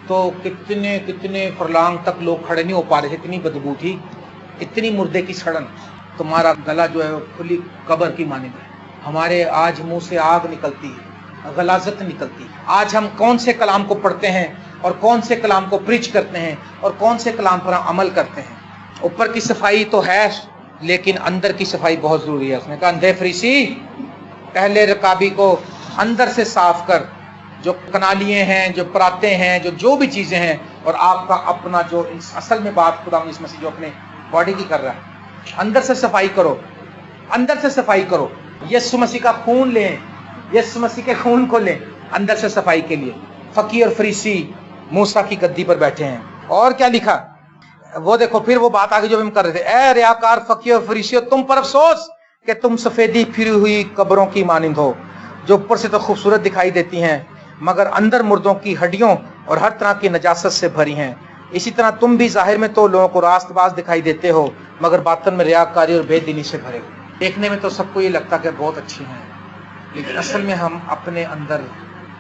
S1: तो कितने कितने फरलांग तक लोग खड़े नहीं हो पा रहे थे, इतनी बदबू थी, इतनी मुर्दे की सड़न। तुम्हारा गला जो है खुली कब्र की माने में। हमारे आज मुंह से आग निकलती है, गलाजत निकलती है। आज हम कौन से कलाम को पढ़ते हैं और कौन से कलाम को प्रीच करते हैं और कौन से कलाम पर अमल करते हैं। ऊपर की सफाई तो है लेकिन अंदर की सफाई बहुत जरूरी है। उसने कहा अंधे फरीसी, पहले रकाबी को अंदर से साफ कर, जो कनालियाँ हैं, जो पराते हैं, जो भी चीजें हैं, और आपका अपना जो असल में बात खुदा इस मसीह जो अपने बॉडी की कर रहा है, अंदर से सफाई करो, अंदर से सफाई करो। यीशु मसीह का खून लें, यीशु मसीह के खून को लें अंदर से सफाई के लिए। फकीर और फरीसी मूसा की गद्दी पर बैठे हैं। और क्या लिखा वो देखो, फिर वो बात आगे जो हम कर रहे थे, ए रियाकार फकीर और फरीसियों तुम पर अफसोस कि तुम सफेदी फिरी हुई कब्रों की मानिंद हो, जो ऊपर से तो खूबसूरत दिखाई देती हैं मगर अंदर मुर्दों की हड्डियों और हर तरह की नजासत से भरी हैं। इसी तरह तुम भी जाहिर में तो लोगों को रास्तबाज दिखाई देते हो मगर बातन में रियाकारी और बेदीनी से भरे हो। देखने में तो सबको ये लगता कि बहुत अच्छे हैं लेकिन असल में हम अपने अंदर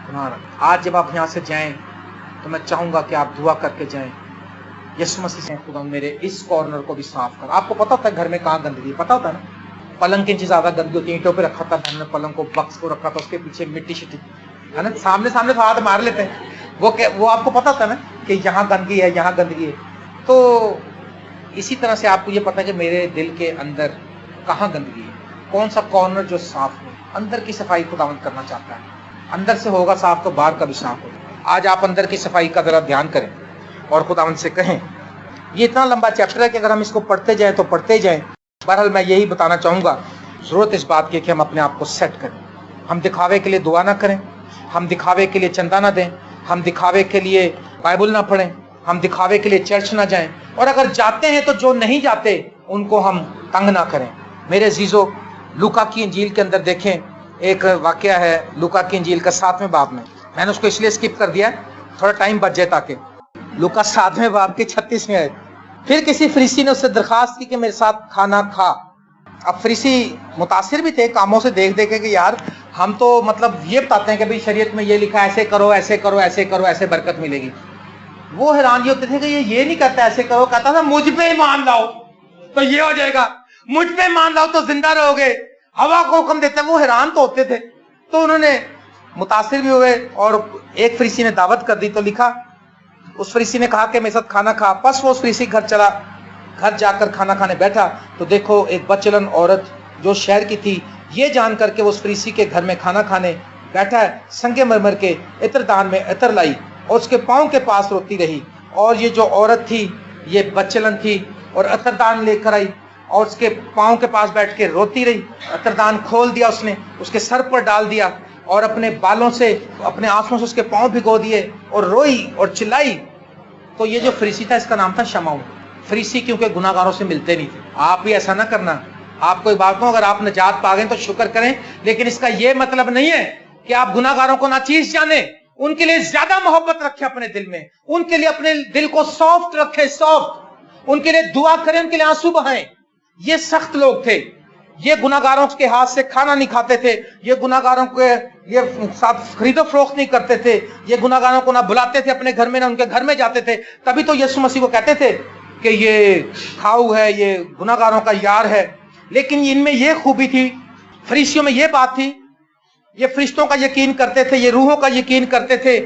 S1: गुनाह रखते। आज जब आप यहाँ से जाएं तो मैं चाहूंगा कि आप दुआ करके जाएं, यीशु मसीह से खुदा मेरे इस कॉर्नर को भी साफ कर। आपको पता होता है घर में कहाँ गंदगी, पता होता है ना, पलंग की ज्यादा गंदगी होती है, ईंटों पे रखा था मैंने पलंग को, बक्स को रखा था, उसके पीछे मिट्टी शिट्टी है ना, सामने तो हाथ मार लेते हैं। वो आपको पता होता है ना कि यहाँ गंदगी है, यहाँ गंदगी है। तो इसी तरह से आपको ये पता है कि मेरे दिल के अंदर कहाँ गंदगी है, कौन सा कॉर्नर जो साफ हो। अंदर की सफाई खुदावंद करना चाहता है, अंदर से होगा साफ तो बाहर का भी साफ होगा। आज आप अंदर की सफाई का जरा ध्यान करें और खुदावंद से कहें। ये इतना लंबा चैप्टर है कि अगर हम इसको पढ़ते जाएं तो पढ़ते जाएं। बहरहाल मैं यही बताना चाहूँगा, ज़रूरत इस बात की कि हम अपने आप को सेट करें। हम दिखावे के लिए दुआ ना करें, हम दिखावे के लिए चंदा ना दें, हम दिखावे के लिए बाइबल ना पढ़ें, हम दिखावे के लिए चर्च ना जाएं, और अगर जाते हैं तो जो नहीं जाते उनको हम तंग ना करें। मेरे अजीजों, लूका की इंजील के अंदर देखें, एक वाकया है लूका की इंजील का 7वें बाब में। मैंने उसको इसलिए स्किप कर दिया, थोड़ा टाइम बच जाए ताकि। लूका 7वें बाब के 36वें आयत। फिर किसी फरीसी ने उससे दरखास्त की कि मेरे साथ खाना खा। अब फरीसी मुतासिर भी थे कामों से देख देख के कि यार हम तो मतलब ये बताते हैं कि भाई शरीयत में ये लिखा है, ऐसे करो ऐसे करो ऐसे करो, ऐसे बरकत मिलेगी। वो हैरान ये होते थे कि ये नहीं करता, ऐसे करो। कहता था मुझ पे ईमान लाओ तो ये हो जाएगा, मुझ पे ईमान लाओ तो जिंदा रहोगे, हवा को हुक्म देते हैं। वो हैरान तो होते थे, तो उन्होंने मुतासिर भी हुए और एक फरीसी ने दावत कर दी। तो लिखा उस फरीसी ने कहा कि मेरे साथ खाना खा। बस वो उस फरीसी घर चला, घर जाकर खाना खाने बैठा तो देखो एक बचलन औरत जो शहर की थी, ये जान करके वो उस फरीसी के घर में खाना खाने बैठा है, संगे मरमर के इत्रदान में इत्र लाई और उसके पाँव के पास रोती रही। और ये जो औरत थी ये बचलन थी और इत्रदान लेकर आई और उसके पाँव के पास बैठ के रोती रही। इत्रदान खोल दिया उसने, उसके सर पर डाल दिया और अपने बालों से, अपने आंसुओं से उसके पाँव भिगो दिए और रोई और चिल्लाई। तो ये जो फरीसी था इसका नाम था शमाउन। फरीसी क्योंकि गुनाहगारों से मिलते नहीं थे। आप भी ऐसा ना करना। आपको एक बात कहूं, अगर आप नजात पा गए तो शुक्र करें, लेकिन इसका यह मतलब नहीं है कि आप गुनाहगारों को नाचीज जाने, उनके लिए ज्यादा मोहब्बत रखें अपने दिल में, उनके लिए अपने दिल को सॉफ्ट रखें, सॉफ्ट, उनके लिए दुआ करें, उनके लिए आंसू बहाएं। ये सख्त लोग थे یہ गुनाहगारों के हाथ से खाना नहीं खाते थे, ये गुनाहगारों के ये साथ खरीदो फरोख्त नहीं करते थे, ये गुनाहगारों को ना बुलाते थे अपने घर में, ना उनके घर में जाते थे। तभी तो यीशु मसीह को कहते थे कि ये खाऊ है, ये गुनाहगारों का यार है। लेकिन इनमें ये खूबी थी, फरीसियों में ये बात थी, ये फरिश्तों का यकीन करते थे, ये रूहों का यकीन करते थे,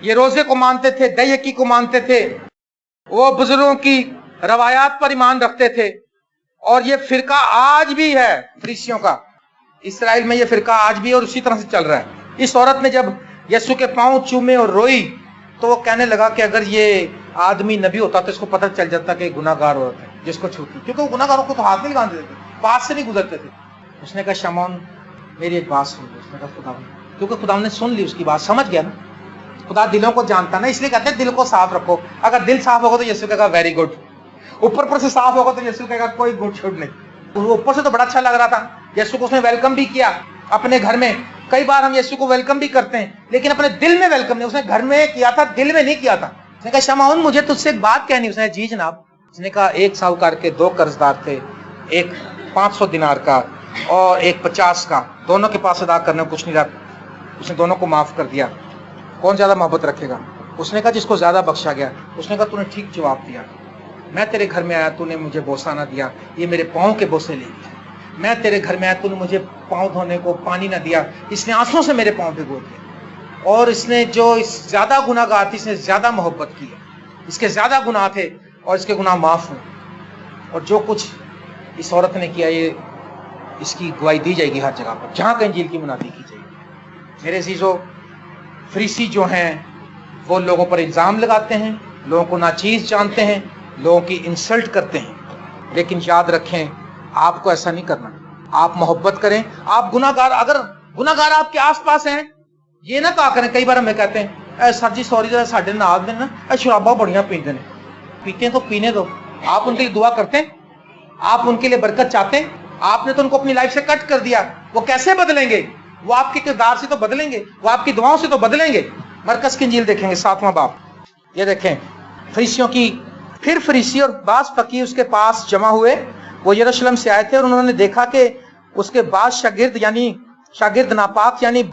S1: ये रोजे को मानते थे, दयकी को मानते थे, वो बुजुर्गों की रवायात पर ईमान रखते थे। और ये फिरका आज भी है फरीसियों का, इसराइल में ये फिरका आज भी और उसी तरह से चल रहा है। इस औरत ने जब यीशु के पांव चूमे और रोई तो वो कहने लगा कि अगर ये आदमी नबी होता तो इसको पता चल जाता कि गुनाहगार औरत है जिसको छूती, क्योंकि वो गुनाहगारों को तो हाथ नहीं लगाते थे, पास से नहीं गुजरते थे। उसने कहा शमौन मेरी एक बात सुन लो। उसने कहा खुदा, क्योंकि खुदा ने सुन ली उसकी बात, समझ गया ना, खुदा दिलों को जानता ना, इसलिए कहते हैं दिल को साफ रखो। अगर दिल साफ होगा तो यीशु कहेगा वेरी गुड, ऊपर से साफ होगा तो यीशु कहेगा कोई गुड शुड नहीं। ऊपर से तो बड़ा अच्छा लग रहा था, यीशु को उसने वेलकम भी किया अपने घर में। कई बार हम यीशु को वेलकम भी करते हैं लेकिन अपने दिल में वेलकम नहीं, उसने घर में किया था, दिल में नहीं किया था। उसने कहा शमौन मुझे तुझसे एक बात कहनी। उसने जी जनाब। उसने कहा एक साहूकार के दो कर्जदार थे, एक 500 दिनार का और एक 50 का, दोनों के पास अदा करने को कुछ नहीं रहा। उसने दोनों को माफ कर दिया। कौन ज्यादा मोहब्बत रखेगा? उसने कहा जिसको ज्यादा बख्शा गया। उसने कहा तूने ठीक जवाब दिया, मैं तेरे घर में आया, तूने मुझे बोसा ना दिया, ये मेरे पाँव के बोसे ले लिया। मैं तेरे घर में आया, तूने मुझे पाँव धोने को पानी ना दिया, इसने आंसुओं से मेरे पाँव भिगो दिए। और इसने जो ज्यादा गुनाहगार थी, इसने ज्यादा मोहब्बत की है, इसके ज्यादा गुनाह थे और इसके गुनाह माफ हुए। और जो कुछ इस औरत ने किया, ये इसकी गवाही दी जाएगी हर जगह पर, जहाँ कहीं इंजील की मुनादी की जाएगी। मेरे अजीजों, फरीसी जो हैं वो लोगों पर इल्जाम लगाते हैं, लोगों को नाचीज जानते हैं, लोगों की इंसल्ट करते हैं। लेकिन याद रखें आपको ऐसा नहीं करना, आप मोहब्बत करें। आप गुनाहगार, अगर गुनाहगार आपके आसपास हैं, ये ना कहा करें। कई बार हमें कहते हैं सर जी सॉरी जरा साढ़े नाल दे ना शराबा बढ़िया पीते हैं। पीते हैं तो पीने दो। आप उनके लिए दुआ करते हैं, आप उनके लिए बरकत चाहते हैं। आपने तो उनको अपनी लाइफ से कट कर दिया, वो कैसे बदलेंगे? वो आपके किरदार से तो बदलेंगे, वो आपकी दुआओं से तो बदलेंगे। मरकस की इंजील देखेंगे 7वां बाब, ये देखें फरीसियों की। फिर फरीसी और बास फकीर उसके पास जमा हुए, वो यरूशलेम से आए थे, और उन्होंने देखा कि उसके बाद शागिर्द नापाक यानी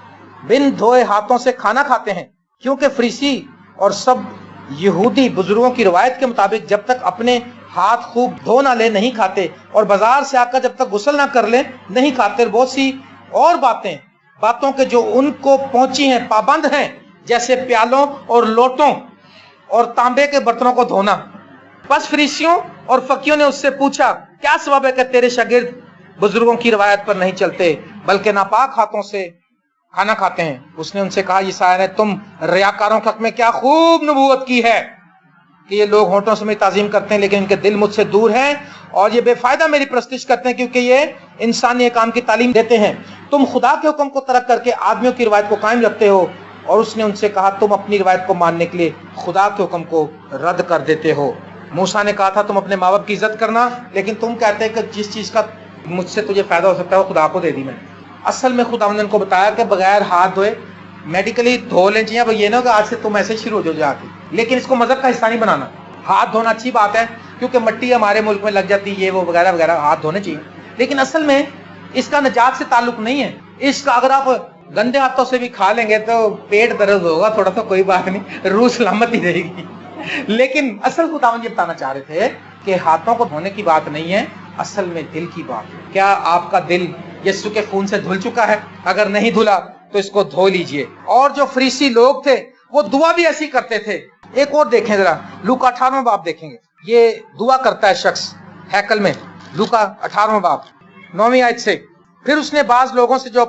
S1: बिन धोए हाथों से खाना खाते हैं, क्योंकि फरीसी और सब यहूदी बुजुर्गों की रवायत के मुताबिक जब तक अपने हाथ खूब धो ना ले नहीं खाते, और बाजार से आकर जब तक गुस्ल ना कर ले नहीं खाते। बहुत सी और बातों के जो उनको पहुंची हैं पाबंद हैं, जैसे प्यालों और लोटों और तांबे के बर्तनों को धोना। बस फरीसियों और फकीरों ने उससे पूछा क्या सबब है कि तेरे शागिर्द बुजुर्गों की रवायत पर नहीं चलते बल्कि नापाक हाथों से खाना खाते हैं? उसने उनसे कहा यशायाह ने तुम रियाकारों के हक में क्या खूब नबूवत की है कि ये लोग होठों से मेरी ताजीम करते हैं लेकिन इनके दिल मुझसे दूर हैं, और ये बेफायदा मेरी प्रस्तिश करते हैं क्योंकि ये इंसानी काम की तालीम देते हैं। तुम खुदा के हुक्म को तर्क करके आदमियों की रवायत को कायम रखते हो। और उसने उनसे कहा तुम अपनी रवायत को मानने के लिए खुदा के हुक्म को रद्द कर देते हो। मूसा ने कहा था तुम अपने माँ बाप की इज्जत करना, लेकिन तुम कहते हैं कि जिस चीज का मुझसे तुझे फायदा हो सकता है वो खुदा को दे दी मैंने। असल में खुदा ने उनको बताया कि बगैर हाथ धोए मेडिकली धो लेना चाहिए। अब ये ना कि आज से तुम ऐसे शुरू हो जाओ जाके, लेकिन इसको मजहब का हिस्सा नहीं बनाना। हाथ धोना अच्छी बात है क्योंकि मिट्टी हमारे मुल्क में लग जाती है, ये वो वगैरह वगैरह, हाथ धोने चाहिए, लेकिन असल में इसका निजात से ताल्लुक नहीं है। इसका अगर आप गंदे हाथों से भी खा लेंगे तो पेट दर्द होगा थोड़ा, तो कोई बात नहीं, रूह सलामत ही रहेगी। लेकिन असल खुदा ये बताना चाह रहे थे कि हाथों को धोने की बात नहीं है, असल में दिल की बात है। क्या आपका दिल यीशु के खून से धुल चुका है? अगर नहीं धुला तो इसको धो लीजिए। और जो फरीसी लोग थे वो दुआ भी ऐसी करते थे। एक और देखें जरा, लूका 18वां बाब देखेंगे। ये दुआ करता है शख्स हैकल में, लूका 18वां बाब 9वीं आयत से। फिर उसने बाज लोगों से जो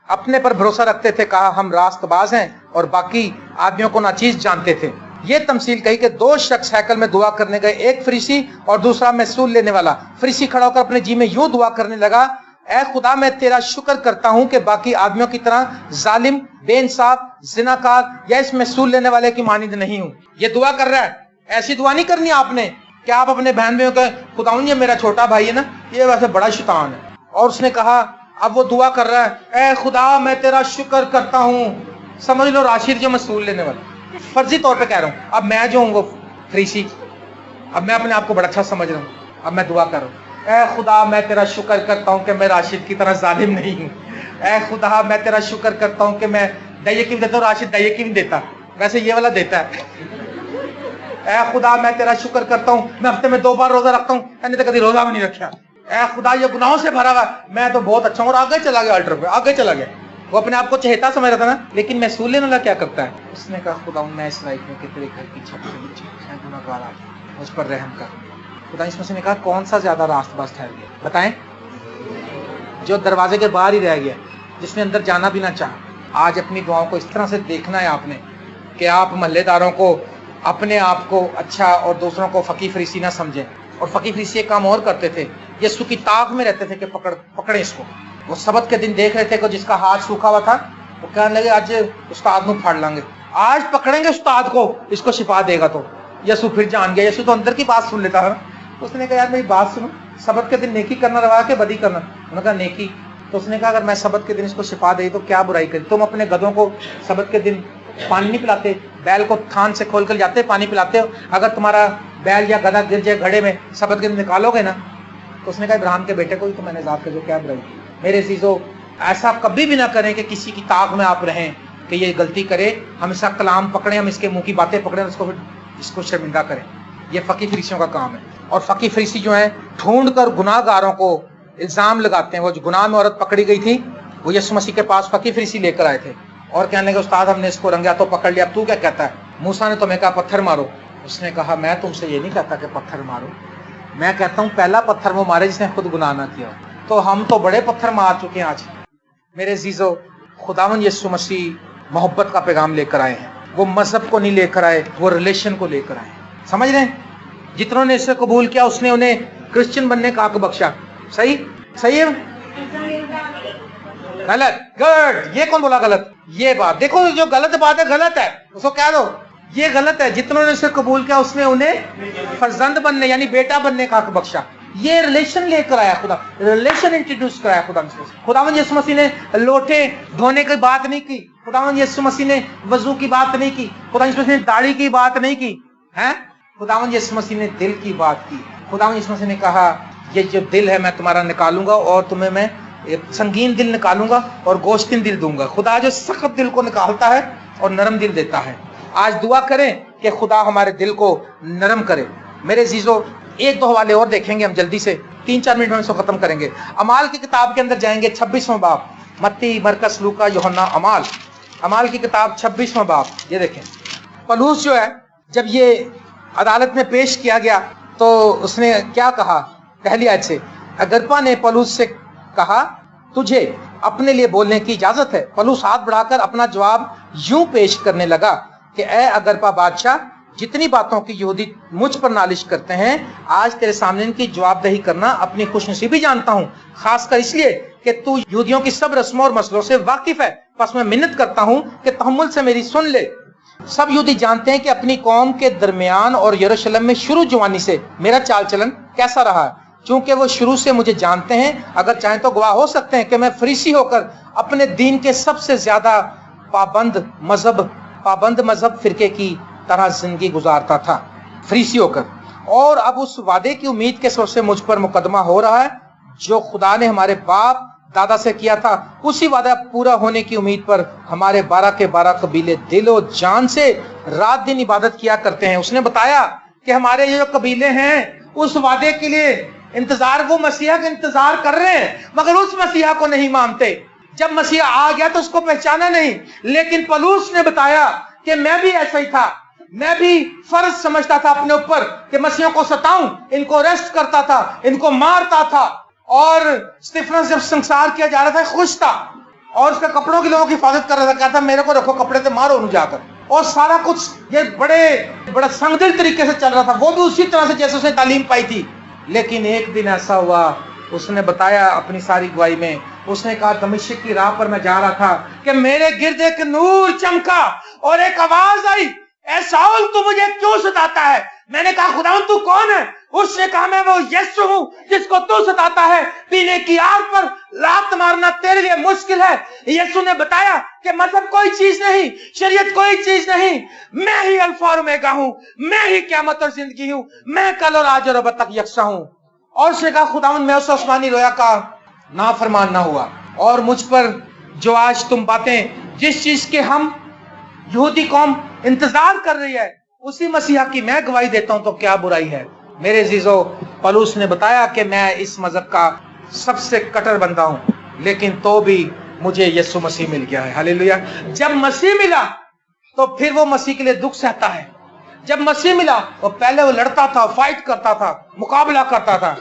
S1: अपने पर भरोसा रखते थे कहा हम रास्तबाज हैं और बाकी आदमियों को नाचीज जानते थे। ये तमसील कही कि दो शख्स हैकल में दुआ करने गए, एक फरीसी और दूसरा महसूल लेने वाला। फरीसी खड़ा होकर अपने जी में यूं दुआ करने लगा, ऐ खुदा मैं तेरा शुक्र करता हूं कि बाकी आदमियों की तरह जालिम, बेइंसाफ, जिनाकार या इस महसूल लेने वाले की मानिंद नहीं हूं। ये दुआ कर रहा है। ऐसी दुआ नहीं करनी आपने कि आप अपने बहन भाइयों के खुदाउन ये मेरा छोटा भाई है ना, ये वैसे बड़ा शैतान है। और उसने कहा, अब वो दुआ कर रहा है, ऐ खुदा मैं तेरा शुक्र करता हूं। समझ लो राशिद जो महसूल लेने वाला, फर्जी तौर पे कह रहा हूं। अब मैं जो हूं वो फरीसी, अब मैं अपने आप को बड़ा अच्छा समझ रहा हूं, अब मैं दुआ कर रहा हूं, اے خدا میں تیرا شکر کرتا ہوں کہ میں راشد کی طرح ظالم نہیں ہوں. اے خدا میں تیرا شکر کرتا ہوں کہ میں دہیے کی بھی دیتا ہوں, راشد دہیے کی بھی دیتا, ویسے یہ والا دیتا ہے. اے خدا میں تیرا شکر کرتا ہوں میں ہفتے میں 2 بار روزہ رکھتا ہوں, میں نے تو کبھی روزہ بھی نہیں رکھا. اے خدا یہ گناہوں سے بھرا ہوا, میں تو بہت اچھا ہوں. اور آگے چلا گیا الٹر پہ, آگے چلا گیا. وہ اپنے آپ کو چہتا سمجھ رہا تھا نا, لیکن محسول اللہ کیا کرتا ہے, اس نے کہا خدا میں اس لائق ہوں کہ تیرے گھر کی چھت سے نیچے میں گنہگار آ گیا, مجھ پر رحم کر. خدا اس میں نے کہا کون سا زیادہ راست باز ٹھہر گیا بتائیں, جو دروازے کے باہر ہی رہ گیا, جس نے اندر جانا بھی نہ چاہا. آج اپنی دعاؤں کو اس طرح سے دیکھنا ہے آپ نے کہ آپ محلے داروں کو, اپنے آپ کو اچھا اور دوسروں کو فقیر فریسی نہ سمجھیں. اور فقیر فریسی ایک کام اور کرتے تھے, یسوع کی طاق میں رہتے تھے کہ پکڑیں اس کو. وہ سبت کے دن دیکھ رہے تھے کہ جس کا ہاتھ سوکھا ہوا تھا, وہ کہنے لگے آج استاد کو پھاڑ لیں گے, آج پکڑیں گے استاد کو, اس کو شفا دے گا. تو یسوع پھر جان گیا, یسوع تو اندر کی بات سن لیتا ہے. اس نے کہا یار میری بات سنو, سبت کے دن نیکی کرنا روا کہ بدی کرنا؟ انہوں نے کہا نیکی. تو اس نے کہا اگر میں سبت کے دن اس کو شفا دے تو کیا برائی کری؟ تم اپنے گدھوں کو سبت کے دن پانی نہیں پلاتے, بیل کو تھان سے کھول کر جاتے پانی پلاتے ہو, اگر تمہارا بیل یا گدھا گر جائے گھڑے میں سبت کے دن نکالو گے نا؟ تو اس نے کہا ابراہیم کے بیٹے کو ہی تو میں نے ذات کر, جو کیا برائی. میرے عزیزو ایسا کبھی بھی نہ کریں کہ کسی کی طاق میں آپ رہیں کہ یہ غلطی کرے, ہم اس کا کلام پکڑیں, ہم اس کے منہ کی باتیں پکڑیں, اس کو شرمندہ کریں. یہ فقیر فریسیوں کا کام ہے. اور فقیر فریسی جو ہیں ڈھونڈ کر گناہ گاروں کو الزام لگاتے ہیں. وہ جو گناہ میں عورت پکڑی گئی تھی, وہ یسوع مسیح کے پاس فقیر فریسی لے کر آئے تھے اور کہنے لگے استاد ہم نے اس کو رنگیا تو پکڑ لیا, اب تو کیا کہتا ہے؟ موسیٰ نے تمہیں کہا پتھر مارو. اس نے کہا میں تم سے یہ نہیں کہتا کہ پتھر مارو, میں کہتا ہوں پہلا پتھر وہ مارے جس نے خود گناہ نہ کیا. تو ہم تو بڑے پتھر مار چکے ہیں آج. میرے عزیزو خداوند یسوع مسیح محبت کا پیغام لے کر آئے ہیں. وہ مذہب کو نہیں لے کر آئے, وہ ریلیشن کو لے کر آئے. سمجھ رہے ہیں؟ جتنوں نے اسے قبول کیا اس نے انہیں کرسچن بننے کا حق بخشا. صحیح صحیح ہے غلط گڈ. یہ کون بولا غلط؟ یہ بات دیکھو, جو غلط بات ہے غلط ہے, اس کو کہہ دو یہ غلط ہے. جتنوں نے اسے قبول کیا اس نے انہیں فرزند بننے یعنی بیٹا بننے کا حق بخشا. یہ ریلیشن لے کر آیا خدا, ریلیشن انٹروڈیوس کرایا خدا. خداوند یسوع مسیح نے لوٹے دھونے کی بات نہیں کی, خداوند یسوع مسیح نے وضو کی بات نہیں کی, خداوند یسوع مسیح نے داڑھی کی بات نہیں کی ہے, خداوند یسوع مسیح نے دل کی بات کی. خداوند یسوع مسیح نے کہا یہ جو دل ہے میں تمہارا نکالوں گا اور تمہیں میں سنگین دل نکالوں گا اور گوشتن دل دوں گا. خدا جو سخت دل کو نکالتا ہے اور نرم دل دیتا ہے. آج دعا کریں کہ خدا ہمارے دل کو نرم کرے. میرے عزیزو ایک دو حوالے اور دیکھیں گے ہم جلدی سے, 3-4 منٹ میں اس کو ختم کریں گے. اعمال کی کتاب کے اندر جائیں گے 26واں باب, متی مرکز لوکا یوحنا اعمال. اعمال کی کتاب 26واں باب. یہ دیکھیں پولس جو ہے جب یہ عدالت میں پیش کیا گیا تو اس نے کیا کہا؟ پہلی آیت سے اگرپا نے پولس سے کہا تجھے اپنے لیے بولنے کی اجازت ہے. پولس ہاتھ بڑھا کر اپنا جواب یوں پیش کرنے لگا کہ اے اگرپا بادشاہ, جتنی باتوں کی یہودی مجھ پر نالش کرتے ہیں آج تیرے سامنے ان کی جواب دہی کرنا اپنی خوش نصیبی جانتا ہوں, خاص کر اس لیے کہ تو یہودیوں کی سب رسموں اور مسئلوں سے واقف ہے. پس میں منت کرتا ہوں کہ تحمل سے میری سن لے. سب یہودی جانتے ہیں کہ اپنی قوم کے درمیان اور یروشلم میں شروع جوانی سے میرا چال چلن کیسا رہا ہے. چونکہ وہ شروع سے مجھے جانتے ہیں, اگر چاہیں تو گواہ ہو سکتے ہیں کہ میں فریسی ہو کر اپنے دین کے سب سے زیادہ پابند مذہب فرقے کی طرح زندگی گزارتا تھا, فریسی ہو کر. اور اب اس وعدے کی امید کے سر سے مجھ پر مقدمہ ہو رہا ہے جو خدا نے ہمارے باپ دادا سے کیا تھا. اسی وعدہ پورا ہونے کی امید پر ہمارے 12 کے 12 قبیلے دل و جان سے رات دن عبادت کیا کرتے ہیں. اس نے بتایا کہ ہمارے یہ جو قبیلے ہیں اس وعدے کے لیے انتظار, وہ مسیحا کا انتظار کر رہے ہیں مگر اس مسیحا کو نہیں مانتے. جب مسیحا آ گیا تو اس کو پہچانا نہیں, لیکن پولس نے بتایا کہ میں بھی ایسا ہی تھا, میں بھی فرض سمجھتا تھا اپنے اوپر کہ مسیحوں کو ستاؤں, ان کو ریسٹ کرتا تھا, ان کو مارتا تھا. اور اسٹیفنس جب سنسار کیا جا رہا تھا خوش تھا اور اس کے کپڑوں کی لوگوں کی حفاظت کر رہا تھا, کہتا میرے کو رکھو کپڑے سے مارو انہوں جا کر. اور سارا کچھ یہ بڑا سنگ دل طریقے سے چل رہا تھا, وہ بھی اسی طرح سے جیسے اس نے تعلیم پائی تھی. لیکن ایک دن ایسا ہوا, اس نے بتایا اپنی ساری گواہی میں, اس نے کہا دمشق کی راہ پر میں جا رہا تھا کہ میرے گرد ایک نور چمکا اور ایک آواز آئی, اے ساؤل تو مجھے کیوں ستاتا ہے؟ میں نے کہا خداوند تو کون ہے؟ اس نے کہا میں وہ یسوع ہوں جس کو تو ستاتا ہے. پینے کی آگ پر لات مارنا تیرے لیے مشکل ہے. یسوع نے بتایا کہ مذہب کوئی چیز نہیں, شریعت کوئی چیز نہیں, میں ہی الفا اور اومیگا ہوں, میں ہی قیامت اور زندگی ہوں, میں کل اور آج اور اب تک یکساں ہوں. और उसने कहा खुदावंद मैं उस आसमानी रोया का नाफरमान ना हुआ, और मुझ पर जो आज तुम बातें जिस चीज के हम यहूदी कौम इंतजार कर रही है उसी मसीहा की मैं गवाही देता हूं तो क्या बुराई है। मेरे अजीजों, पौलुस ने बताया कि मैं इस मजहब का सबसे कट्टर बंदा हूं, लेकिन तो भी मुझे यीशु मसीह मिल गया है। हालेलुया। जब मसीह मिला तो फिर वो मसीह के लिए दुख सहता है। जब मसीह मिला वो पहले वो लड़ता था, फाइट करता था, मुकाबला करता था।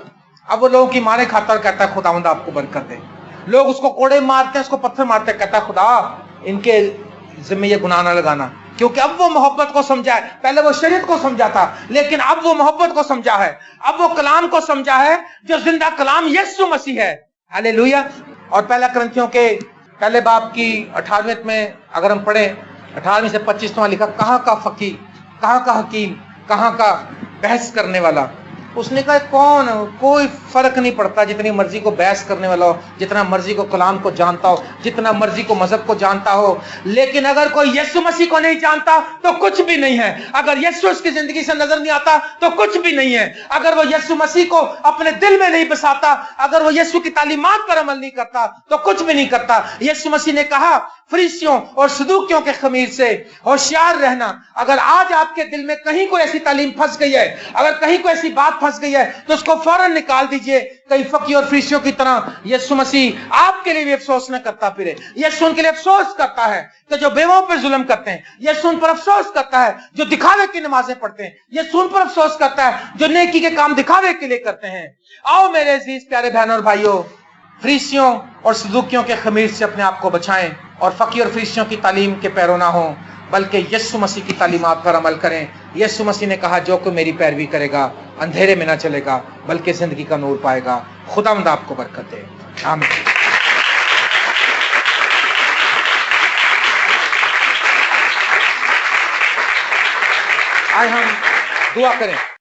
S1: अब वो लोगों की मारे खाता और कहता है खुदावंद आपको बरकत दे। लोग उसको कोड़े मारते हैं, उसको पत्थर मारते हैं, कहता है खुदा इनके जिम्मे ये गुनाह ना लगाना, क्योंकि अब वो मोहब्बत को समझा है। पहले वो शरीयत को समझा था, लेकिन अब वो मोहब्बत को समझा है। अब वो कलाम को समझा है जो जिंदा कलाम यीशु मसीह है। हालेलुया। और पहला करंथियों के पहले बाब की 18वें में अगर हम पढ़े 18 से 25 लिखा, कहाँ का फकीर, कहाँ का हकीम, कहाँ का बहस करने वाला। उसने कहा कौन, कोई फर्क नहीं पड़ता, जितनी मर्जी को बहस करने वाला हो, जितना मर्जी को कलाम को जानता हो, जितना मर्जी को मजहब को जानता हो, लेकिन अगर कोई यीशु मसीह को नहीं जानता तो कुछ भी नहीं है। अगर यीशु उसकी जिंदगी से नजर नहीं आता तो कुछ भी नहीं है। अगर वो यीशु मसीह को अपने दिल में नहीं बसाता, अगर वो यीशु की तालीमात पर अमल नहीं करता तो कुछ भी नहीं करता। यीशु मसीह ने कहा फरीसियों और सदूकियों के खमीर से होशियार रहना। अगर आज आपके दिल में कहीं कोई ऐसी तालीम फंस गई है, अगर कहीं कोई ऐसी बात फंस गई है, तो उसको फौरन निकाल दीजिए। कई फकी और फरीसियों की तरह यीशु मसीह आपके लिए भी अफसोस न करता फिरे। यीशु उनके लिए अफसोस करता है कि जो बेवों पर जुल्म करते हैं। यीशु उन पर अफसोस करता है जो दिखावे की नमाजें पढ़ते हैं। यीशु उन पर अफसोस करता है जो नेकी के काम दिखावे के लिए करते हैं। आओ मेरे अजीज प्यारे बहनों और भाइयों, फरीसियों और सदूकियों के खमीर से अपने आप को बचाएं और फकी और फरीसियों की तालीम के पैरों ना हो, बल्कि यीशु मसीह की तालीमात पर अमल करें। यीशु मसीह ने कहा जो कोई मेरी पैरवी करेगा अंधेरे में ना चलेगा बल्कि जिंदगी का नूर पाएगा। खुदावंद आपको बरकत दे। आमीन। आए हम दुआ करें।